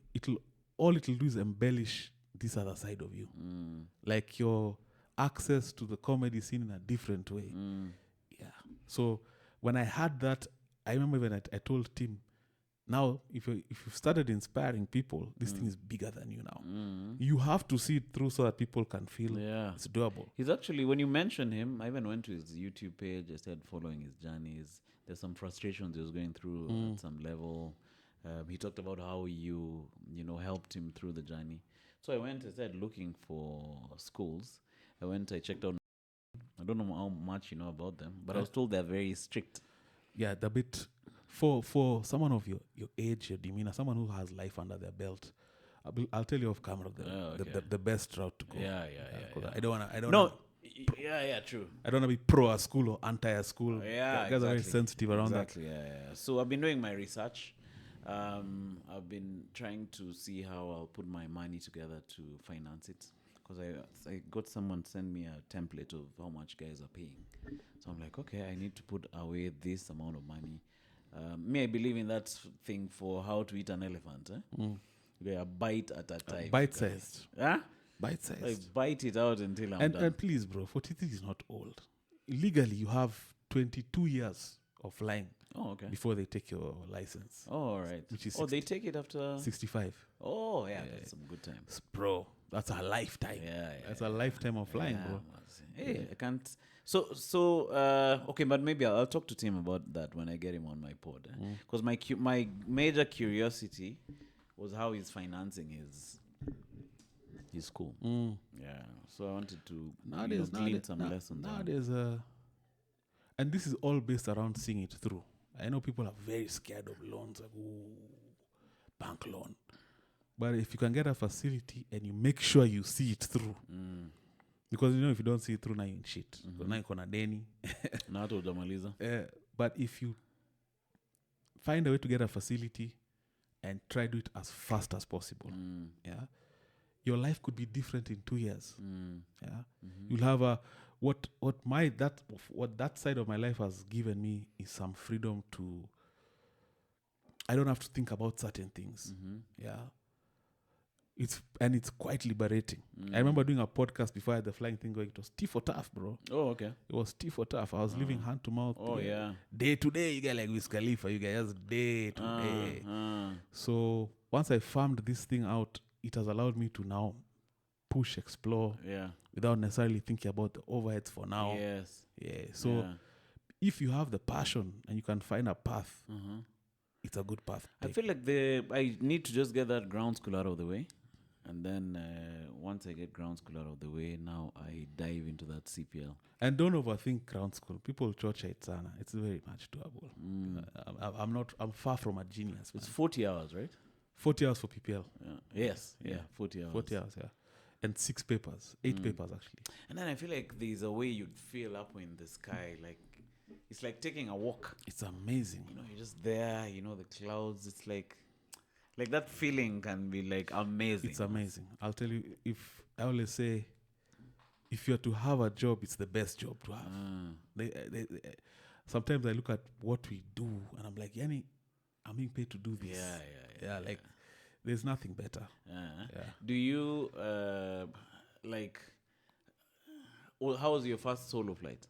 all it'll do is embellish this other side of you. Like your access to the comedy scene in a different way. Yeah. So when I had that, I remember when I told Tim, now if you've started inspiring people, this thing is bigger than you now. You have to see it through so that people can feel it's doable. He's actually, when you mentioned him, I even went to his YouTube page. I started following his journeys. There's some frustrations he was going through at some level. He talked about how you helped him through the journey. So I went and started looking for schools. I checked out. I don't know how much you know about them, but I was told they're very strict. Yeah, they're a bit for someone of your age, your demeanor, someone who has life under their belt. I'll tell you off camera the best route to go. Yeah. I don't want to. No. Yeah, true. I don't want to be pro a school or anti a school. Yeah, guys are very sensitive around that. Yeah. So I've been doing my research. I've been trying to see how I'll put my money together to finance it. Because I got someone send me a template of how much guys are paying. So I'm like, okay, I need to put away this amount of money. I believe in that thing for how to eat an elephant. Okay, a bite at a time. Bite-sized. Huh? Bite-sized. Like bite it out until I'm done. And please, bro, 43 is not old. Legally, you have 22 years of flying before they take your license. Oh, all right. Which is they take it after 65. Oh, yeah, that's some good times. Bro, that's a lifetime. That's a lifetime of flying, bro. Hey, I can't. So, okay, but maybe I'll talk to Tim about that when I get him on my pod. Because my major curiosity was how he's financing his school. Yeah, so I wanted to glean some lessons. Nowadays, and this is all based around seeing it through. I know people are very scared of loans, like, bank loan. But if you can get a facility and you make sure you see it through, because if you don't see it through, now you're in shit. So now you're gonna deni. But if you find a way to get a facility and try to do it as fast as possible, your life could be different in 2 years. You'll have what that side of my life has given me is some freedom to. I don't have to think about certain things. It's quite liberating. I remember doing a podcast before I had the flying thing going. It was tea for tough, bro. Oh, okay. It was tea for tough. I was living hand to mouth. Oh, yeah. Day to day, you get like Wiz Khalifa. You get just day to day. So once I farmed this thing out, it has allowed me to now push, explore, without necessarily thinking about the overheads for now. Yes. Yeah. So if you have the passion and you can find a path, it's a good path. I feel like I need to just get that ground school out of the way. And then once I get ground school out of the way, now I dive into that CPL. And don't overthink ground school. People torture it, sana. It's very much doable. I'm far from a genius. It's 40 hours, right? 40 hours for PPL. Yes. 40 hours. 40 hours, And 6 papers. 8 papers, actually. And then I feel like there's a way you'd feel up in the sky. Like, it's like taking a walk. It's amazing. You're just there, the clouds. It's like that feeling can be like amazing. It's amazing. I'll tell you, I always say, if you're to have a job, it's the best job to have. Sometimes I look at what we do and I'm like, Yani, I'm being paid to do this. Yeah. There's nothing better. Do you, how was your first solo flight?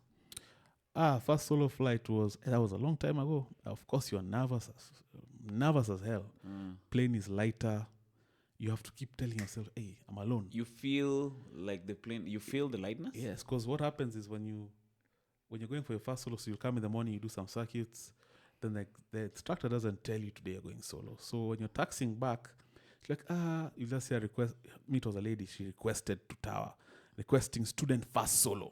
First solo flight that was a long time ago. Of course, you're nervous as hell. Plane is lighter. you have to keep telling yourself, hey, I'm alone. You feel like the plane, you feel the lightness? Yes, because what happens is when you're going for your first solo, so you come in the morning, you do some circuits, then the instructor doesn't tell you today you're going solo. So when you're taxiing back, it's like, you just see a request. Me, it was a lady, she requested to Tower, requesting student first solo.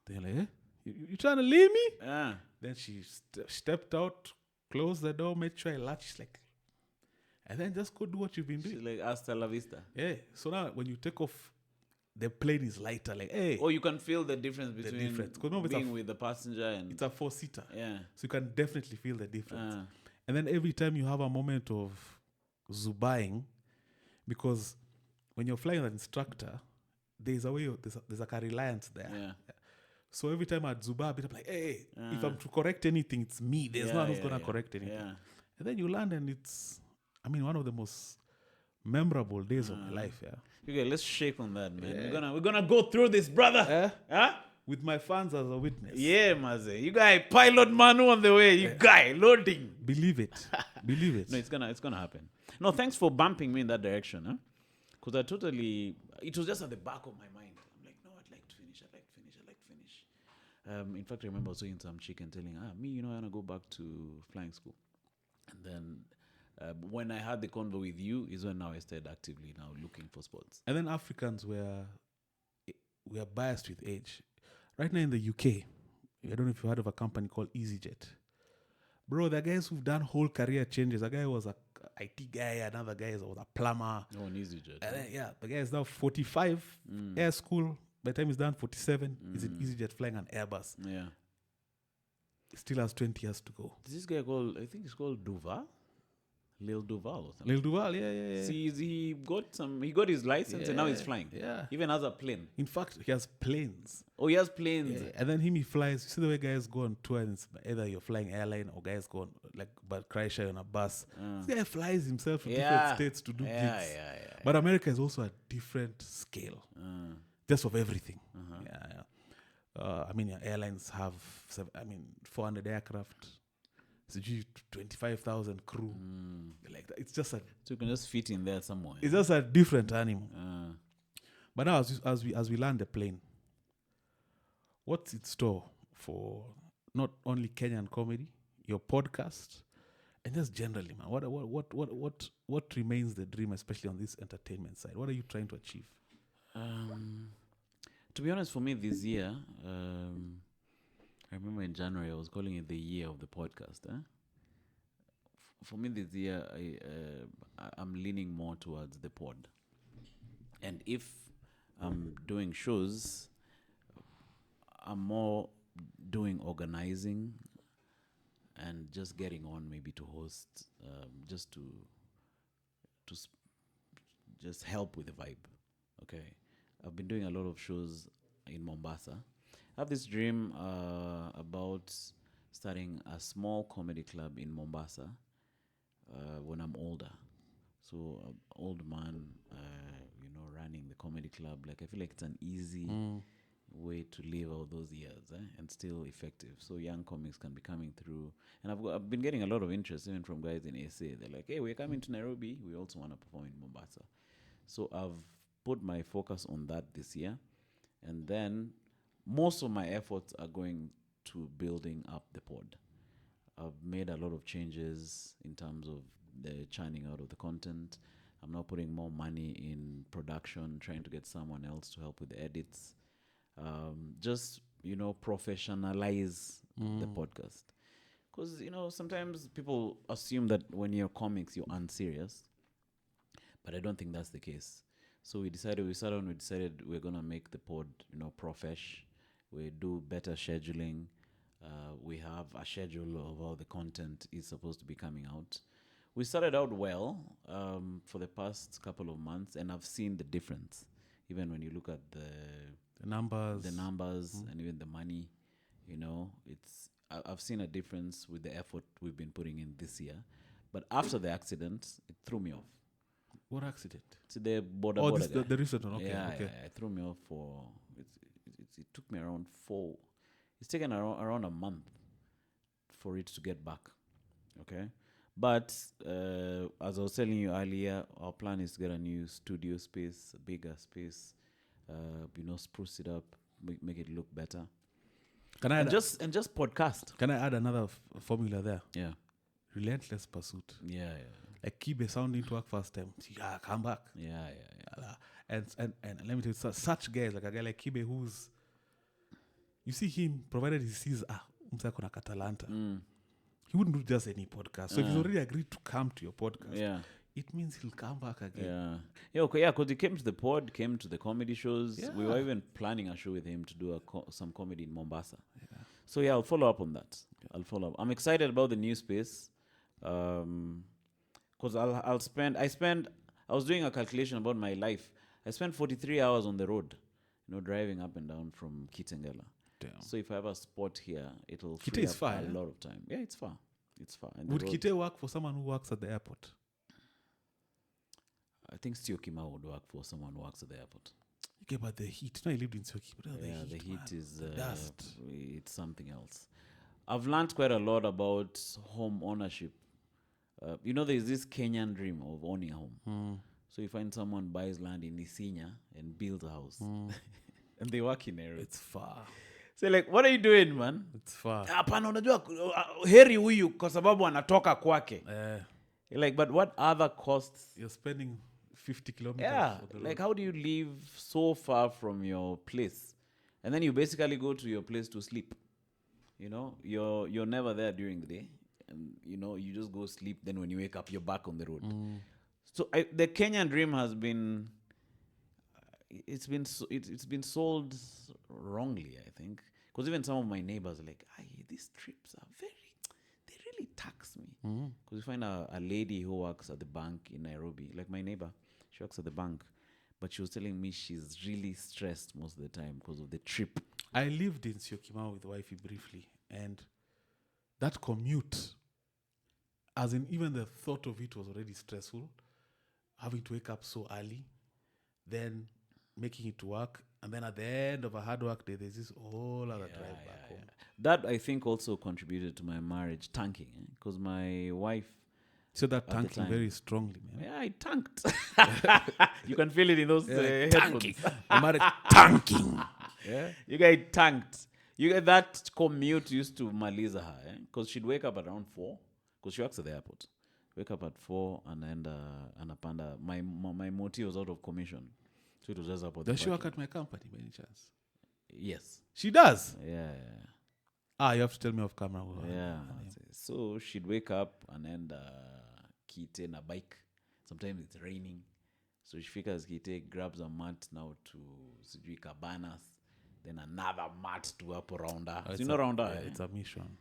They're like, you trying to leave me? Then she stepped out, closed the door, made sure I latched. She's like, and then just go do what you've been doing. She's like, hasta la vista. Yeah. So now when you take off, the plane is lighter. Like, hey. Oh, you can feel the difference between being with the passenger and... It's a 4-seater. Yeah. So you can definitely feel the difference. And then every time you have a moment of zubaing, because when you're flying with an instructor, there's a way, there's like a reliance there. Yeah. So every time I'd zuba a bit, I'm like, hey, if I'm to correct anything, it's me. There's no one who's going to correct anything. Yeah. And then you land and it's, one of the most memorable days of my life, Okay, let's shake on that, man. We're gonna go through this, brother. With my fans as a witness. Yeah, Maze. You guy, pilot Manu on the way. You guy, loading. Believe it. Believe it. No, it's gonna happen. No, thanks for bumping me in that direction, because it was just at the back of my mind. I'm like, no, I'd like to finish. In fact, I remember I was talking to some chick and telling her, me, I want to go back to flying school. And then when I had the convo with you is when now I started actively now looking for sports. And then Africans we are biased with age. Right now in the UK, I don't know if you heard of a company called EasyJet. Bro, there are guys who've done whole career changes. A guy was a IT guy, another guy was a plumber. Oh, an EasyJet. And then, the guy is now 45, air school. By the time he's done 47, he's in EasyJet flying an Airbus. Yeah. He still has 20 years to go. This guy I think he's called Duval? Lil Duval or something. Lil Duval, yeah. See, he got his license and now he's flying. Yeah. Even has a plane. In fact, he has planes. Oh, he has planes. Yeah. And then he flies. You see the way guys go on tour and it's either you're flying airline or guys go on but Croatia on a bus. This guy flies himself to different states to do gigs. Yeah. But America is also a different scale. Just of everything. Airlines have 400 aircraft. It's 25,000 crew. Like that. It's just so you can just fit in there somewhere. It's just a different animal. But now as we land the plane, what's in store for not only Kenyan comedy, your podcast, and just generally, man? What remains the dream, especially on this entertainment side? What are you trying to achieve? To be honest, for me this year, I remember in January I was calling it the year of the podcast. For me this year, I'm leaning more towards the pod. And if I'm doing shows, I'm more doing organizing and just getting on maybe to host, just to just help with the vibe. Okay. I've been doing a lot of shows in Mombasa. I have this dream about starting a small comedy club in Mombasa when I'm older. So, old man, running the comedy club. Like, I feel like it's an easy way to live all those years and still effective. So, young comics can be coming through. And I've been getting a lot of interest even from guys in SA. They're like, hey, we're coming to Nairobi. We also want to perform in Mombasa. So, I've put my focus on that this year, and then most of my efforts are going to building up the pod. I've made a lot of changes in terms of the churning out of the content. I'm now putting more money in production, trying to get someone else to help with the edits. Just, professionalize the podcast. Because, sometimes people assume that when you're comics, you're unserious. But I don't think that's the case. So we decided we're going to make the pod, profesh. We do better scheduling. We have a schedule of how the content is supposed to be coming out. We started out well for the past couple of months, and I've seen the difference. Even when you look at the numbers and even the money, I've seen a difference with the effort we've been putting in this year. But after the accident, it threw me off. What accident? It's the border. The recent one. Okay. Yeah, it threw me off for. It took me around 4. It's taken around a month for it to get back. Okay, But as I was telling you earlier, our plan is to get a new studio space, a bigger space, spruce it up, make it look better. Can I And add, just podcast. can I add another formula there? Yeah. Relentless pursuit. Yeah. Like Kibe sounding to work first time. Yeah, come back. Yeah. And let me tell you, such guys, like a guy like Kibe who's, you see him, provided he sees, Msa kuna Catalanta. He wouldn't do just any podcast. So if he's already agreed to come to your podcast, it means he'll come back again. Because he came to the pod, came to the comedy shows. We were even planning a show with him to do some comedy in Mombasa. So I'll follow up on that. I'll follow up. I'm excited about the new space. Because I was doing a calculation about my life. I spent 43 hours on the road, driving up and down from Kitengela. Damn. So if I have a spot here, it'll Kite free is up far, a lot of time. Yeah, it's far. And Would Kite work for someone who works at the airport? I think Stiokima would work for someone who works at the airport. Okay, but the heat. No, I lived in Soki, but The heat is dust. It's something else. I've learned quite a lot about home ownership. There's this Kenyan dream of owning a home. So you find someone buys land in Isinya and builds a house. And they work in Nairobi. It's far. So what are you doing, man? It's far. Hapana, unajua heri huyu kwa sababu anatoka kwake. But what other costs? You're spending 50 kilometers. Yeah, how do you live so far from your place? And then you basically go to your place to sleep. You're never there during the day. And, you just go sleep. Then when you wake up, you're back on the road. So the Kenyan dream has been... It's been sold wrongly, I think. Because even some of my neighbors are like, these trips are they really tax me. Because you find a lady who works at the bank in Nairobi, like my neighbor, she works at the bank, but she was telling me she's really stressed most of the time because of the trip. I lived in Syokimau with wifey briefly, and that commute, as in even the thought of it was already stressful, having to wake up so early, then making it to work, and then at the end of a hard work day, there's this whole other drive back home. That, I think, also contributed to my marriage tanking, because my wife... So that tanking very strongly, man. Yeah, I tanked. You can feel it in those tanking. Marriage tanking. Yeah, you guys tanked. That commute used to maliza her, because she'd wake up around 4, because she works at the airport. Wake up at 4 and then anapanda. My motive was out of commission. So it was just about. Does she work at my company by any chance? Yes. She does? Yeah. You have to tell me off camera. Yeah. So she'd wake up and then Kite in a bike. Sometimes it's raining. So she figures Kite grabs a mat now to Sijui Cabanas. Then another mat to up around her. So around her. It's a mission.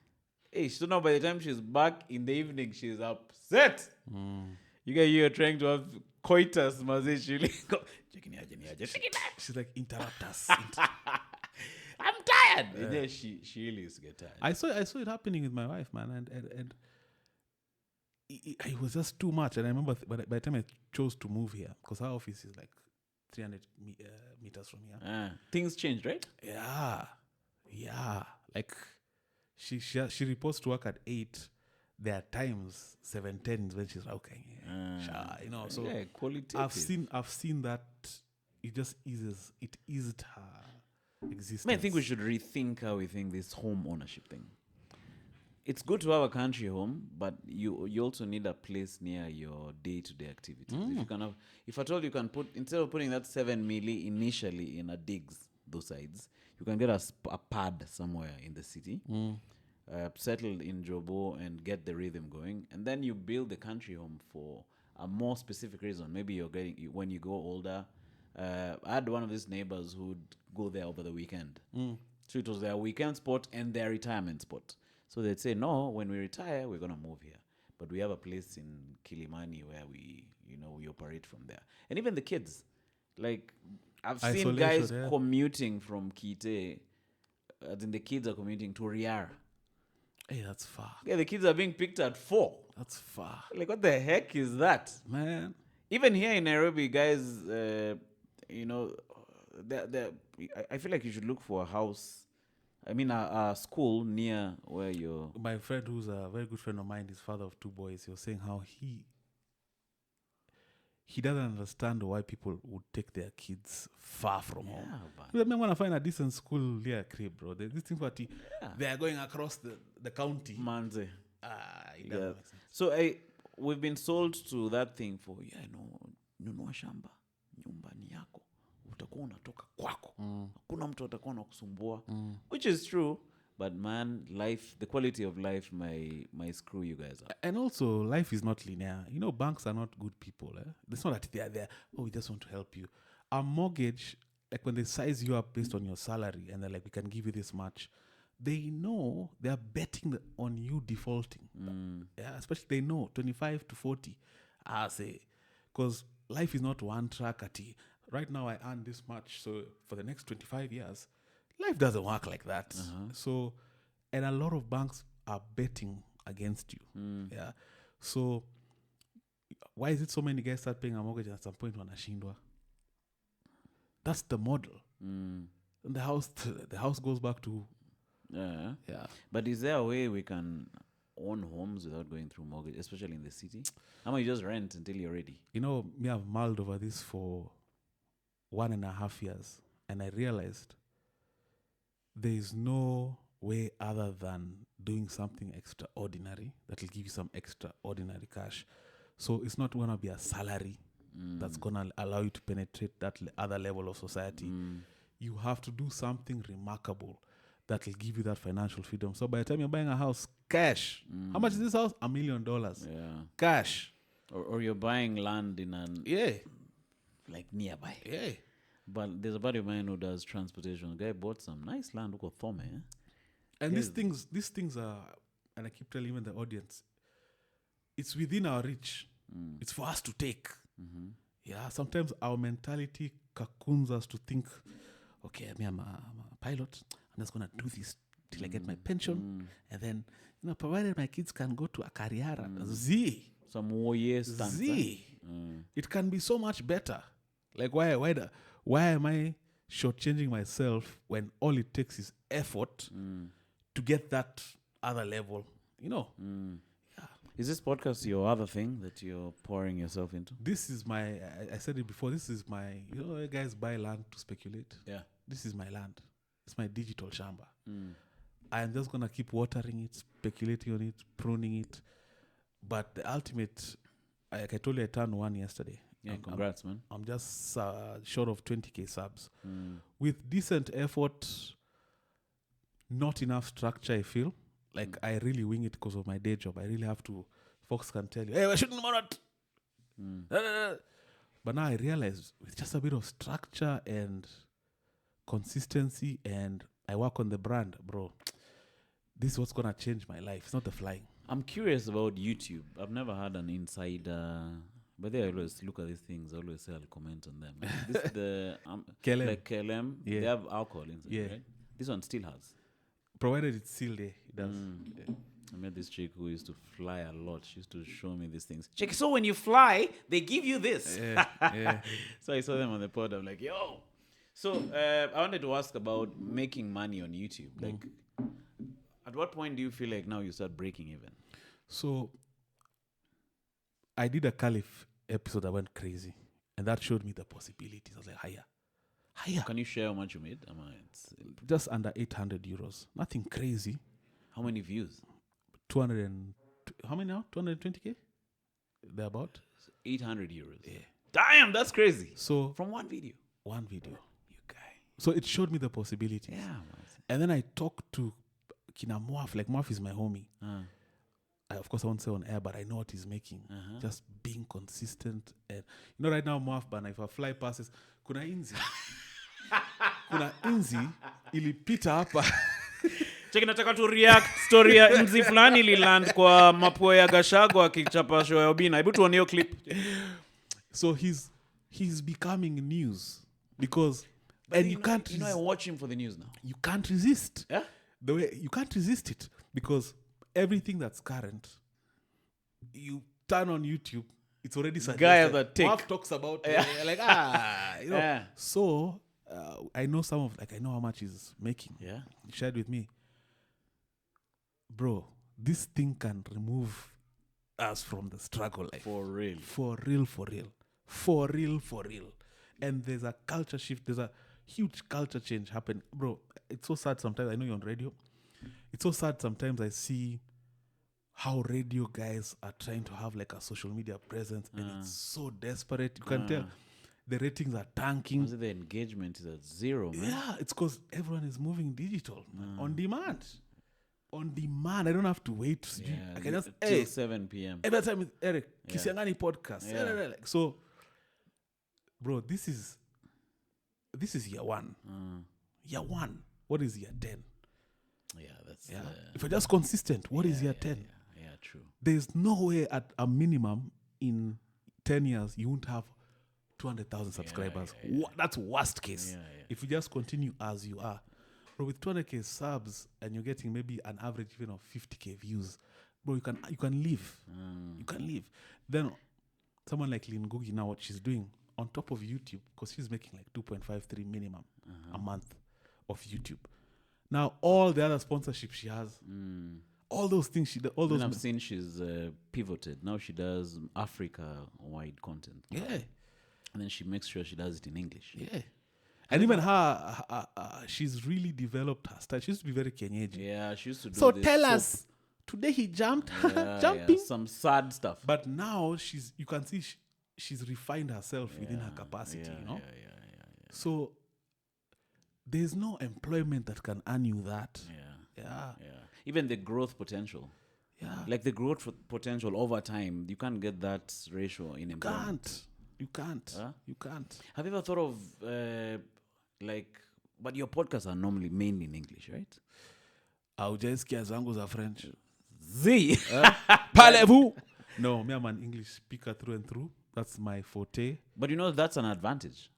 Hey, so now by the time she's back in the evening, she's upset. You guys, you're trying to have coitus, mazi. She's like, interrupt us. I'm tired. And then she really used to get tired. I saw it happening with my wife, man, and it was just too much. And I remember by the time I chose to move here, because our office is like 300 meters from here. Things changed, right? Yeah. Like she reports to work at 8. There are times 7:10 when she's like, okay, So qualitative. I've seen that it just eased her existence. I think we should rethink how we think this home ownership thing. It's good to have a country home, but you also need a place near your day-to-day activities. If at all you can put, instead of putting that 7 milli initially in a digs, those sides, you can get a pad somewhere in the city. Settle in Jobo and get the rhythm going, and then you build the country home for a more specific reason. Maybe you're getting, when you go older. I had one of these neighbors who'd go there over the weekend. So it was their weekend spot and their retirement spot. So they'd say, no, when we retire, we're going to move here. But we have a place in Kilimani where we operate from there. And even the kids, like I've seen guys commuting from Kite, as in the kids are commuting to Riar. Hey, that's far. Yeah, the kids are being picked at 4. That's far. Like, what the heck is that? Man. Even here in Nairobi, guys, I feel like you should look for a house I mean, a school near where you're... My friend, who's a very good friend of mine, is father of 2 boys. He was saying how he doesn't understand why people would take their kids far from home. man. I'm gonna find a decent school near crib, bro. This thing party, they are going across the county. Manze. It doesn't make sense. So we've been sold to that thing for nunua shamba, nyumba ni yako, utakuwa unatoka kwako, hakuna mtu atakuwa anakusumbua, which is true, but man, the quality of life may screw you guys up. And also, life is not linear. You know, banks are not good people. It's not that they are there, oh, we just want to help you. A mortgage, like when they size you up based on your salary and they're like, we can give you this much, they know they are betting on you defaulting. Yeah, especially they know 25 to 40. I say, because life is not one track at it. Right now I earn this much, so for the next 25 years, life doesn't work like that. So, and a lot of banks are betting against you. Yeah. So, why is it so many guys start paying a mortgage and at some point wanashindwa? That's the model. And the house goes back to... Yeah. But is there a way we can own homes without going through mortgage, especially in the city? How about you just rent until you're ready? You know, me, I've mulled over this for 1.5 years, and I realized there is no way other than doing something extraordinary that will give you some extraordinary cash. So it's not going to be a salary that's going to allow you to penetrate that other level of society. You have to do something remarkable that will give you that financial freedom. So by the time you're buying a house, cash. How much is this house? $1 million. Yeah. Cash. Or you're buying land in like nearby. Yeah. But there's a buddy of mine who does transportation. The guy bought some nice land huko Thome. And these things are, and I keep telling even the audience, it's within our reach. It's for us to take. Yeah, sometimes our mentality cocoons us to think, okay, I'm a pilot. I'm just going to do this till I get my pension. And then, provided my kids can go to a career, some more years. It can be so much better. Like, why am I shortchanging myself when all it takes is effort to get that other level? Yeah. Is this podcast your other thing that you're pouring yourself into? This is my, I said it before, this is my, you guys buy land to speculate. Yeah. This is my land. It's my digital shamba. I'm just going to keep watering it, speculating on it, pruning it. But the ultimate, like I told you, I turned 1 yesterday. Yeah, congrats, man. I'm just short of 20K subs. With decent effort, not enough structure, I feel. Like, I really wing it because of my day job. I really have to... Folks can tell you, hey, I shouldn't But now I realize with just a bit of structure and consistency and I work on the brand, bro, this is what's going to change my life. It's not the flying. I'm curious about YouTube. I've never had an insider... But they always look at these things. I always say I'll comment on them. This is the KLM. Like KLM. Yeah. They have alcohol inside, right? This one still has. Provided it's still there, it does. Yeah. I met this chick who used to fly a lot. She used to show me these things. Chick, so when you fly, they give you this. Yeah. So I saw them on the pod. I'm like, yo. So I wanted to ask about making money on YouTube. Like, at what point do you feel like now you start breaking even? So I did a Caliph episode that went crazy, and that showed me the possibilities. I was like, higher. Can you share how much you made? Just under 800 euros. Nothing crazy. How many views? 200 and... How many now? 220K? They're about? 800 euros. Yeah. Damn, that's crazy. So... From one video? One video. You guy. So it showed me the possibilities. Yeah. And then I talked to Kina Moaf. Like, Moaf is my homie. Of course, I won't say on air, but I know what he's making. Just being consistent. And right now, Moaf Bana, if I fly passes, kuna inzi ilipita hapa. Cheki, nataka to react story ya inzi fulani ililand kwa mapua ya Gachagua akichapa show ya Obina. Hebu tuone hiyo clip. So he's becoming news because and you can't I watch him for the news now. You can't resist. Yeah? The way you can't resist it because everything that's current, you turn on YouTube, it's already suggested. Guy of the tick. Mark talks about like, Yeah. So I know I know how much he's making. Yeah. He shared with me, bro, this thing can remove us from the struggle. Like, For real. For real, for real. For real, for real. And there's a culture shift. There's a huge culture change happening. Bro, it's so sad sometimes. I know you're on radio. It's so sad sometimes I see how radio guys are trying to have like a social media presence, and it's so desperate. You can tell the ratings are tanking. Was it the engagement is at 0, man? Yeah, it's because everyone is moving digital, on demand. On demand. I don't have to wait to see. I can just till 7 p.m. Every time it's Eric, Kisiangani podcast. Like, so, bro, this is year 1. Year 1. What is year 10? Yeah, that's if you're just consistent, what is year 10? Yeah, true. There's no way at a minimum in 10 years you won't have 200,000 subscribers. That's worst case. If you just continue as you are. Bro, with 200k subs and you're getting maybe an average even of 50k views, bro, you can live. You can live. Then someone like Lynn Ngugi, now what she's doing on top of YouTube, because she's making like 2.53 minimum a month of YouTube. Now all the other sponsorships she has, all those things she does, all those. I've seen she's pivoted. Now she does Africa-wide content. Yeah. And then she makes sure she does it in English. Yeah. And even her she's really developed her style. She used to be very Kenyan. Yeah, she used to do so this tell us, today he jumped, jumping. some sad stuff. But now you can see she's refined herself within her capacity, you know? Yeah. So there's no employment that can earn you that. Yeah. Even the growth potential. Yeah. Like the growth potential over time, you can't get that ratio in employment. You can't. Huh? You can't. Have you ever thought of but your podcasts are normally mainly in English, right? Aujaisikia zangu za French. Z. Parlez-vous? No, me, I'm an English speaker through and through. That's my forte. But you know, that's an advantage.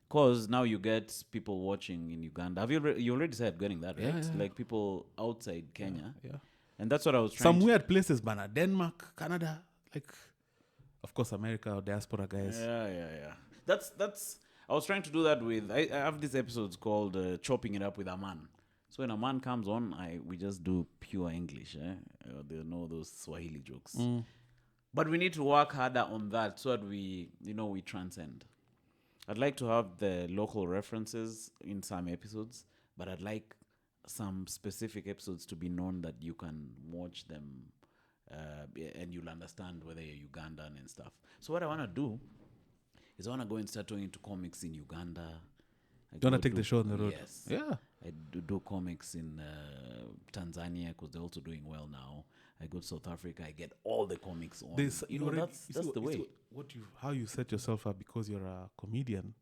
Because now you get people watching in Uganda. You already said getting that, right? Yeah. Like people outside Kenya. Yeah. And that's what I was trying Some weird places, Bana, Denmark, Canada, like, of course, America or diaspora guys. Yeah. That's. I was trying to do that with. I have these episodes called "Chopping It Up with a Man." So when a man comes on, we just do pure English. They know those Swahili jokes. But we need to work harder on that so that we transcend. I'd like to have the local references in some episodes, but I'd like some specific episodes to be known that you can watch them and you'll understand whether you're Ugandan and stuff. So what I want to do is I want to go and start going into comics in Uganda. Do you want to take the show on the road? Yes. Yeah. I do comics in Tanzania because they're also doing well now. I go to South Africa. I get all the comics on. That's the way. How you set yourself up because you're a comedian.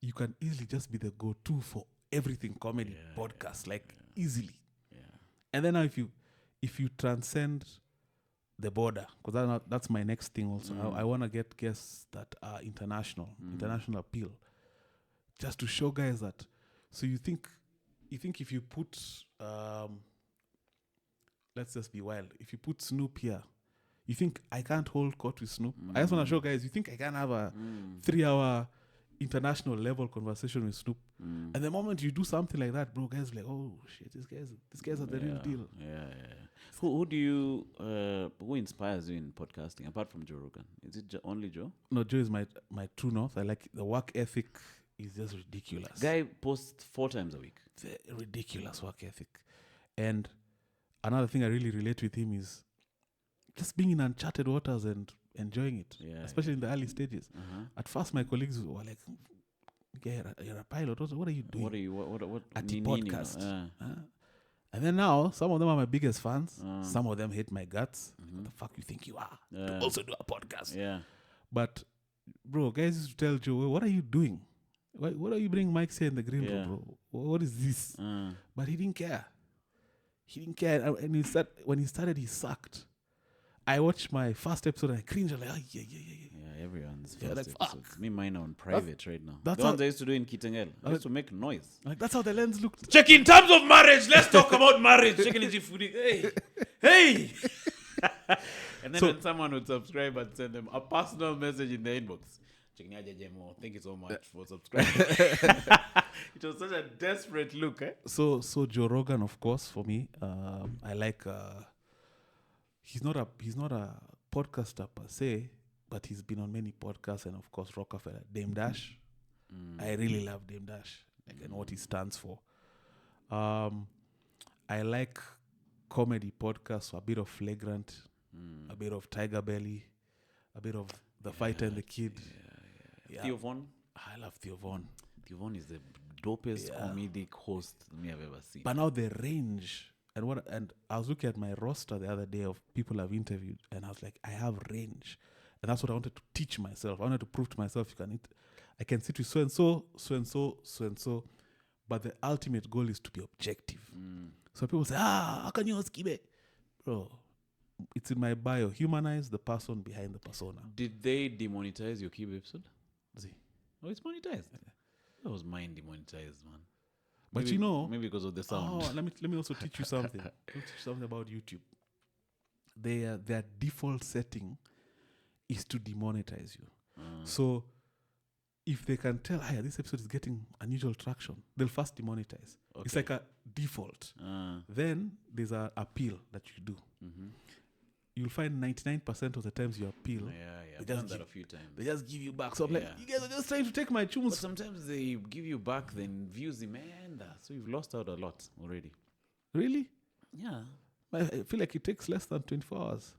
You can easily just be the go-to for everything comedy podcast, easily. Yeah. And then now if you transcend the border, because that's my next thing also. I want to get guests that are international appeal, just to show guys that. So you think if you put let's just be wild. If you put Snoop here, you think I can't hold court with Snoop? I just want to show guys, you think I can have a 3-hour international level conversation with Snoop? And the moment you do something like that, bro, guys are like, oh shit, these guys are the real deal. Yeah. Who inspires you in podcasting apart from Joe Rogan? Is it only Joe? No, Joe is my true north. I like the work ethic is just ridiculous. Guy posts 4 times a week. The ridiculous work ethic. And another thing I really relate with him is just being in uncharted waters and enjoying it, especially in the early stages. At first, my colleagues were like, "You're a pilot. What are you doing? What at the podcast?" And then now, some of them are my biggest fans. Some of them hate my guts. What the fuck you think you are? To also do a podcast. Yeah. But, bro, guys used to tell Joe, "What are you doing? What are you bringing mics here in the green room, bro? What is this?" But he didn't care. He didn't care. And when he started, he sucked. I watched my first episode and I cringed. I'm like, Yeah, everyone's first like, episodes. fuck. Me, mine are on private right now. That's the ones I used to do in Kitengel. I used to make noise. like, that's how the lens looked. Check in terms of marriage. Let's talk about marriage. Check in Hey. And then when someone would subscribe and send them a personal message in the inbox. Thank you so much for subscribing. It was such a desperate look, eh? So Joe Rogan, of course, for me, I like. He's not a podcaster per se, but he's been on many podcasts, and of course Rockefeller, Dame Dash. I really love Dame Dash, and what he stands for. I like comedy podcasts, so a bit of Flagrant, a bit of Tiger Belly, a bit of The Fighter and the Kid. Yeah. Theo Von. I love Theo Von. Theo Von is the dopest comedic host me I've ever seen. But now the range and I was looking at my roster the other day of people I've interviewed, and I was like, I have range, and that's what I wanted to teach myself. I wanted to prove to myself I can sit with so and so, so and so, so and so, but the ultimate goal is to be objective. So people say, how can you skibe? Bro, it's in my bio. Humanize the person behind the persona. Did they demonetize your Kibe episode? See. Oh, it's monetized. That was mine demonetized, man. But maybe, maybe because of the sound. Oh, let me also teach you something. Let me teach you something about YouTube. Their default setting is to demonetize you. So if they can tell, this episode is getting unusual traction, they'll first demonetize. Okay. It's like a default. Then there's an appeal that you do. You'll find 99% of the times you appeal. I've done that a few times. They just give you back. So I'm like, you guys are just trying to take my tunes. But sometimes they give you back, then views demand. So you've lost out a lot already. Really? Yeah. I feel like it takes less than 24 hours.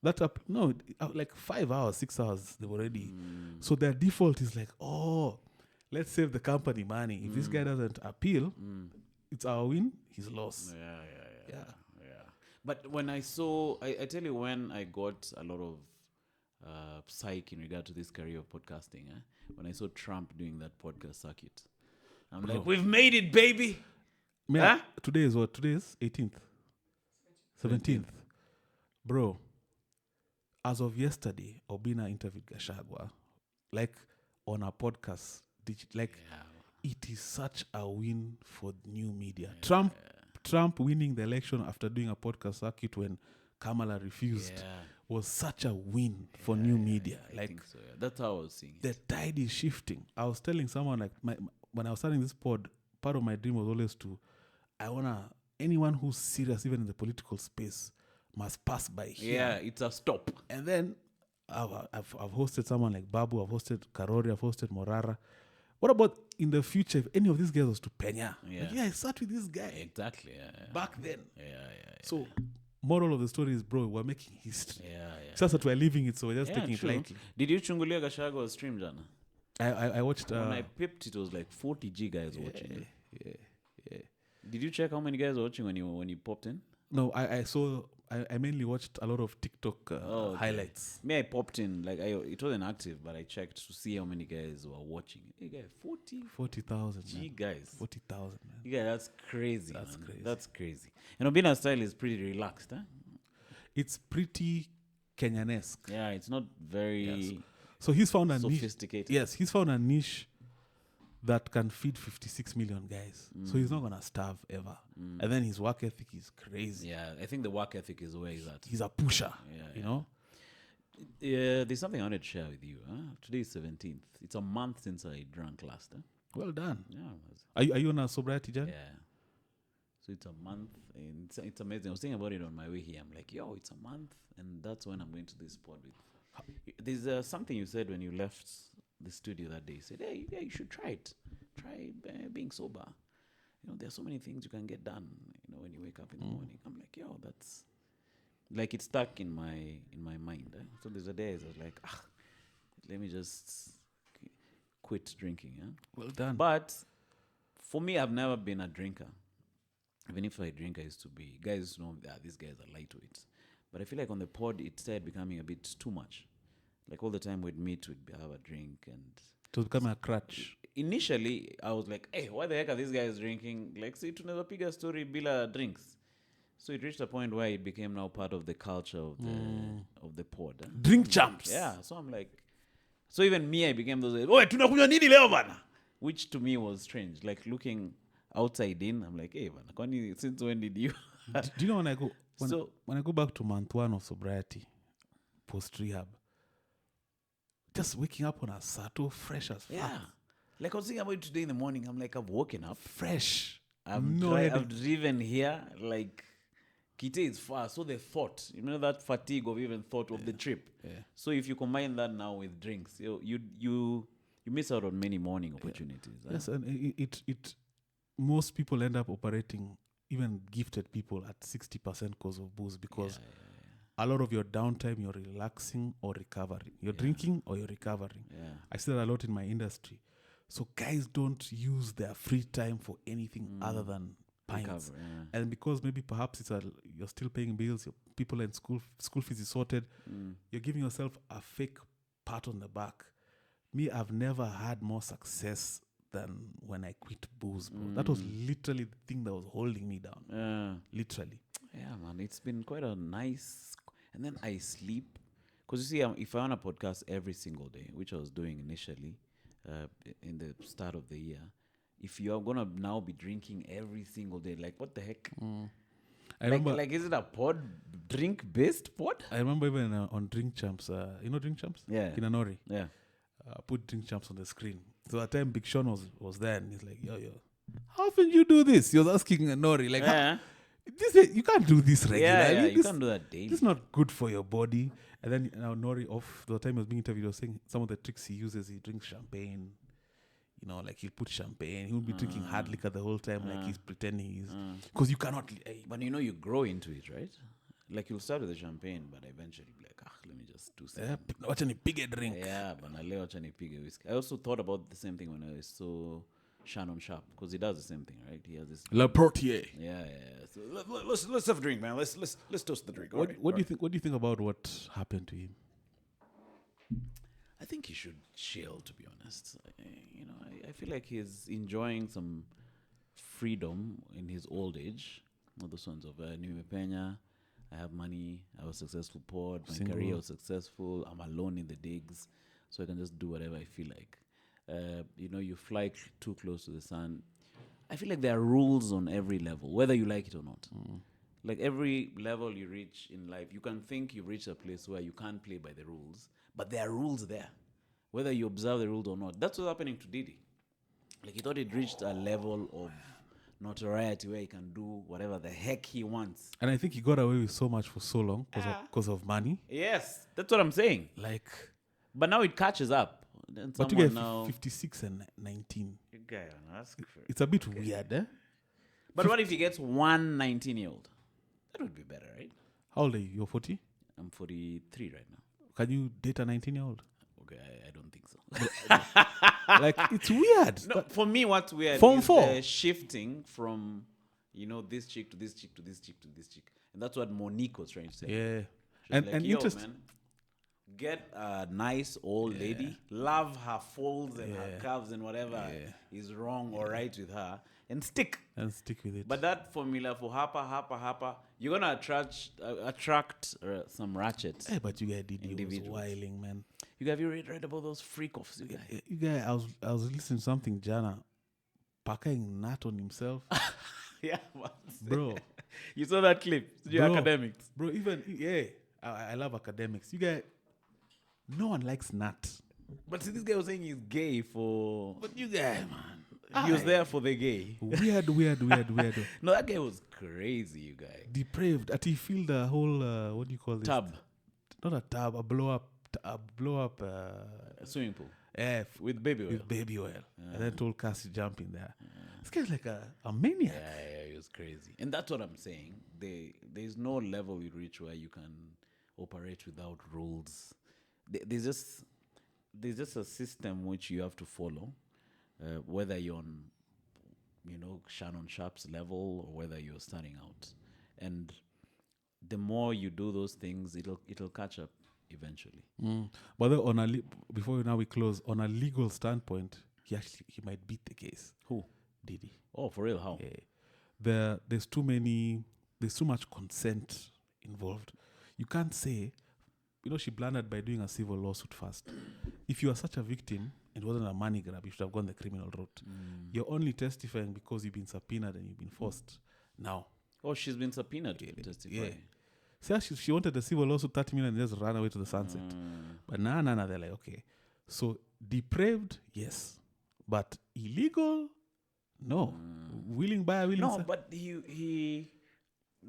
Like 5 hours, 6 hours, they've already. So their default is like, let's save the company money. If this guy doesn't appeal, it's our win, his loss. Yeah. But when I saw, I tell you, when I got a lot of psych in regard to this career of podcasting, when I saw Trump doing that podcast circuit, I'm like, we've made it, baby. Today is what? Today is 18th. 17th. Bro, as of yesterday, Obina interviewed Gashagwa, like on a podcast. It is such a win for new media. Trump winning the election after doing a podcast circuit when Kamala refused was such a win for new media. I think so, that's how I was seeing it. The tide is shifting. I was telling someone, like, when I was starting this pod, part of my dream was always anyone who's serious, even in the political space, must pass by here. Yeah, it's a stop. And then I've hosted someone like Babu, I've hosted Karori, I've hosted Morara. What about in the future if any of these guys was to Penya? I sat with this guy. Exactly. Back then. Yeah. So, moral of the story is, bro, we're making history. It's just that we're leaving it, so we're just taking it lightly. Did you chungulia Gashagwa's stream, Jana? I watched. When I pipped, it was like 40 G guys watching. Yeah. Did you check how many guys were watching when you popped in? No, I saw. I mainly watched a lot of TikTok highlights. Me, I popped in, it wasn't active, but I checked to see how many guys were watching. Hey, guys, 40,000 G guys. 40,000, man. Yeah, that's crazy. That's crazy. And Obina's style is pretty relaxed, huh? It's pretty Kenyan-esque. Yeah, it's not very so he's found a sophisticated. Niche. Yes, he's found a niche that can feed 56 million guys. So he's not going to starve ever. And then his work ethic is crazy. Yeah, I think the work ethic is where he's at. He's a pusher, you know? Yeah, there's something I wanted to share with you. Today is 17th. It's a month since I drank last. Well done. Yeah. Are you on a sobriety journey? Yeah. So it's a month. And it's amazing. I was thinking about it on my way here. I'm like, it's a month. And that's when I'm going to this spot with. There's something you said when you left the studio that day. You said, hey, you should try it. Try being sober. There's so many things you can get done, when you wake up in the morning. I'm like, that's... Like, it's stuck in my mind. So there's a day I was like, let me just quit drinking. Well done. But for me, I've never been a drinker. Even if I drink, I used to be... Guys know these guys are lightweight. But I feel like on the pod, it started becoming a bit too much. Like all the time we'd meet, we'd have a drink and... It was becoming a crutch. Initially, I was like, hey, why the heck are these guys drinking? Like, see, to never pick a story, bila drinks. So it reached a point where it became now part of the culture of the pod. Drink champs. Yeah, so I'm like... So even me, I became those... Oh, tunakunywa nini leo bana? Which to me was strange. Like looking outside in, I'm like, hey, bana, since when did you... Do you know when I go back to month 1 of sobriety, post-rehab, just waking up on a Sato fresh as fuck. Yeah. Like I was thinking about it today in the morning. I'm like, I've woken up. Fresh. I've driven here. Like, Kite is far. So the thought, you know, that fatigue of even thought of the trip. Yeah. So if you combine that now with drinks, you miss out on many morning opportunities. Yes, and it most people end up operating, even gifted people, at 60% because of booze, because a lot of your downtime, you're relaxing or recovering. You're drinking or you're recovering. Yeah. I see that a lot in my industry. So guys don't use their free time for anything other than pints. And because maybe perhaps you're still paying bills, your people in school fees is sorted, you're giving yourself a fake pat on the back. Me, I've never had more success than when I quit booze, bro. That was literally the thing that was holding me down. Yeah. Literally. Yeah, man. It's been quite a nice... And then I sleep. Because you see, if I on a podcast every single day, which I was doing initially in the start of the year, if you are going to now be drinking every single day, like, what the heck? I remember, like, is it a drink-based pod? I remember even on Drink Champs. You know Drink Champs? Yeah. Kinanori. Yeah. Put Drink Champs on the screen. So at the time Big Sean was there, and he's like, yo, how often you do this? He was asking Nori, like, you can't do this regularly. Yeah, you can't do that daily. This is not good for your body. And then now Nori, off the time he was being interviewed, was saying some of the tricks he uses. He drinks champagne. You know, like he'll put champagne. He'll be drinking hard liquor the whole time, like he's pretending he's... Because you cannot... But you know, you grow into it, right? Like you'll start with the champagne, but eventually be like, let me just do something. Watch any pig drink. Yeah, but I watch any pig whiskey. I also thought about the same thing when I saw Shannon Sharp, because he does the same thing, right? He has this Le Portier. Yeah. So let's have a drink, man. Let's toast the drink. What do you think? What do you think about what happened to him? I think he should chill, to be honest. I feel like he's enjoying some freedom in his old age. Not those ones of New Pena. I have money. I was successful pod. My career was successful. I'm alone in the digs, so I can just do whatever I feel like. You fly too close to the sun. I feel like there are rules on every level, whether you like it or not. Like every level you reach in life, you can think you've reached a place where you can't play by the rules, but there are rules there, whether you observe the rules or not. That's what's happening to Diddy. Like he thought he'd reached a level of notoriety where he can do whatever the heck he wants. And I think he got away with so much for so long because of money. Yes, that's what I'm saying. But now it catches up. Then but you get 56 and 19. You guy ask for it's a bit weird, eh? But what if he gets one 19-year-old? That would be better, right? How old are you? You're 40? I'm 43 right now. Can you date a 19-year-old? Okay, I don't think so. Like, it's weird. No, for me, what's weird Form is 4. the shifting from, this chick to this chick to this chick to this chick. And that's what Monique was trying to say. Yeah. And interesting. Get a nice old lady, love her folds and her curves and whatever is wrong or right with her, and stick with it. But that formula for hapa, you're gonna attract some ratchets. Hey, but you guys was wiling, man. Have you read about those freak-offs? You guys, I was listening to something, Jana, packing nut on himself. Yeah, bro. You saw that clip? Your academics, bro. Even I love academics. You guys, no one likes nut. But see, this guy was saying he's gay for. But you guys, man, he was there for the gay. Weird. No, that guy was crazy, you guys. Depraved. That he filled the whole what do you call this? Tub. Not a tub. A blow up. A swimming pool. Yeah, with baby oil. And then told Cass to jump in there. This guy's like a maniac. Yeah, he was crazy. And that's what I'm saying. There's no level you reach where you can operate without rules. There's just a system which you have to follow, whether you're on, Shannon Sharp's level or whether you're starting out. And the more you do those things, it'll catch up eventually. But then before we close, on a legal standpoint, he might beat the case. Who? Diddy. Oh, for real? How? Yeah. There's too much consent involved. You can't say, she blundered by doing a civil lawsuit first. If you are such a victim, it wasn't a money grab, you should have gone the criminal route. You're only testifying because you've been subpoenaed and you've been forced. Now. Oh, she's been subpoenaed to testify. Yeah. See, she wanted the civil lawsuit, 30 million, and just ran away to the sunset. But nah, they're like, okay. So depraved, yes, but illegal, no. Willing buyer, willing No, seller. but he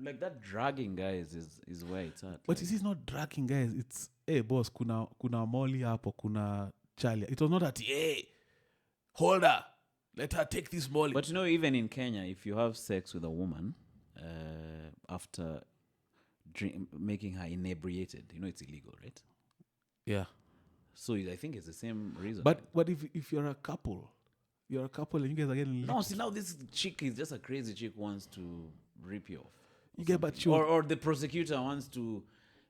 like that dragging guys is where it's at. But it's not dragging, guys. It's, hey, boss, kuna molly hapo, kuna Charlie. It was not that, hey, hold her, let her take this molly. But even in Kenya, if you have sex with a woman after making her inebriated, it's illegal, right? Yeah. So I think it's the same reason. But if you're a couple and you guys are getting no, licked, see, now this chick is just a crazy chick wants to rip you off. you get but you Or the prosecutor wants to,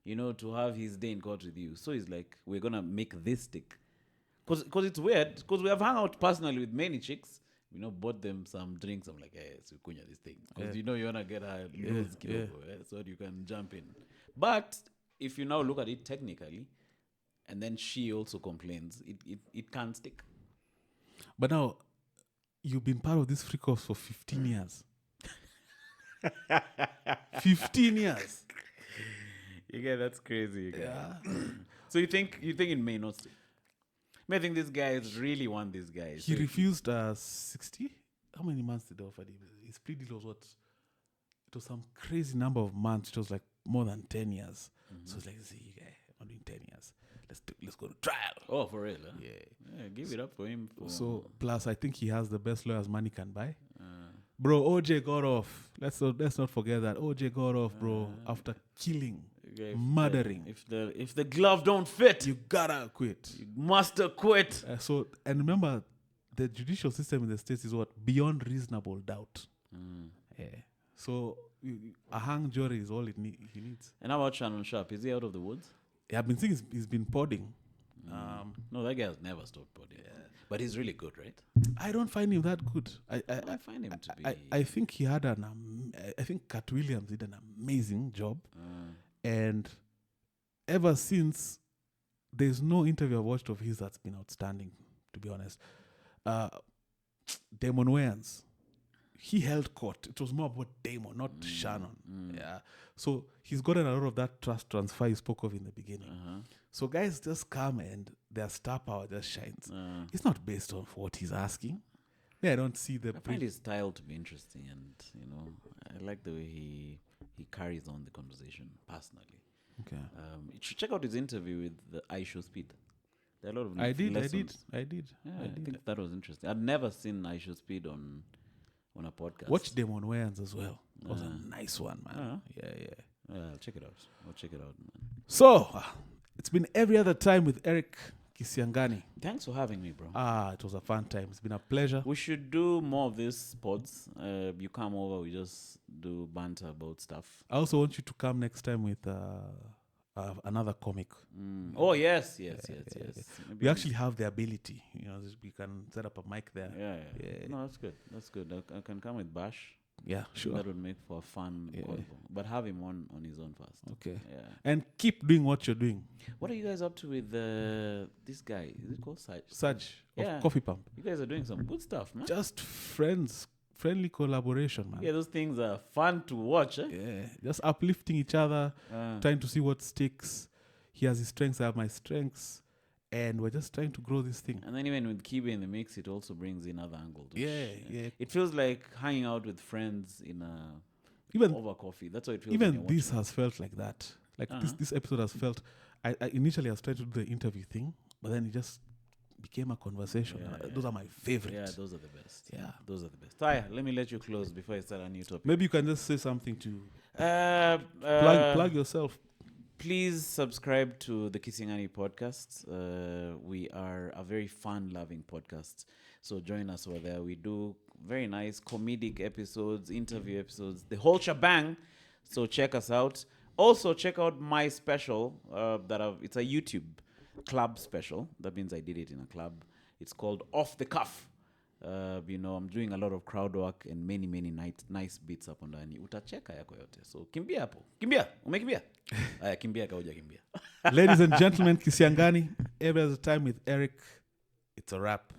to have his day in court with you. So he's like, we're going to make this stick. Because it's weird. Because we have hung out personally with many chicks. Bought them some drinks. I'm like, hey, so kunya this thing. Because you want to get her nose so you can jump in. But if you now look at it technically, and then she also complains, it can't stick. But now, you've been part of this freak offs for 15 years. 15 years. Yeah, that's crazy. Yeah. So you think it may not stick? I think these guys really want these guys. He refused 60. How many months did they offer him? His plea deal was what? It was some crazy number of months. It was like more than 10 years. So it's like, see, guy, I'm doing 10 years. Let's go to trial. Oh, for real? Huh? Yeah. Give it up for him. So plus, I think he has the best lawyers money can buy. Bro, OJ got off. Let's not forget that OJ got off, bro, after killing, murdering. If the glove don't fit, You gotta quit. you must quit. And remember, the judicial system in the States is what? Beyond reasonable doubt. Yeah. So a hung jury is all he needs. And how about Shannon Sharp? Is he out of the woods? Yeah, I've been seeing he's been podding. No, that guy has never stopped podding. But he's really good, right? I don't find him that good. I find him to be. I think he had I think Cat Williams did an amazing job. And ever since, there's no interview I've watched of his that's been outstanding, to be honest. Damon Wayans, he held court. It was more about Damon, not Shannon. Yeah. So he's gotten a lot of that trust transfer you spoke of in the beginning. So guys just come and their star power just shines. It's not based on what he's asking. Yeah, I don't see the... I find his style to be interesting, and I like the way he carries on the conversation personally. Okay. You should check out his interview with the I Show Speed. There are a lot of I did. Yeah, I think that was interesting. I'd never seen I Show Speed on a podcast. Watch Damon Wayans as well. That was a nice one, man. Yeah. I'll check it out. Man. So, it's been every other time with Eric Kisiangani. Thanks for having me, bro. It was a fun time. It's been a pleasure. We should do more of these pods. You come over, we just do banter about stuff. I also want you to come next time with another comic. Oh, yes. We actually have the ability. We can set up a mic there. Yeah. No, that's good. I can come with Bash. Yeah, sure. That would make for a fun convo. But have him on his own first. Okay. Yeah. And keep doing what you're doing. What are you guys up to with this guy? Is it called Saj? Saj of Coffee Pump. You guys are doing some good stuff, man. Just friendly collaboration, man. Yeah, those things are fun to watch, eh? Yeah, just uplifting each other, trying to see what sticks. He has his strengths, I have my strengths. And we're just trying to grow this thing. And then even with Kibe in the mix, it also brings in other angles. Yeah. It feels like hanging out with friends over coffee. That's what it feels even like. This has felt like that. Like this episode has felt... I initially was trying to do the interview thing, but then it just became a conversation. Those are my favorite. Yeah, those are the best. Yeah. Those are the best. Taya, let me let you close before I start a new topic. Maybe you can just say something to... plug yourself. Please subscribe to the Kisiangani podcast. We are a very fun-loving podcast. So join us over there. We do very nice comedic episodes, interview episodes, the whole shebang. So check us out. Also, check out my special. It's a YouTube club special. That means I did it in a club. It's called Off the Cuff. I'm doing a lot of crowd work and many nice beats hapo ndani. Utacheka yako yote. So kimbia hapo. Umekimbia? Kimbia kauja kimbia. Ladies and gentlemen, Kisiangani, every other time with Eric. It's a wrap.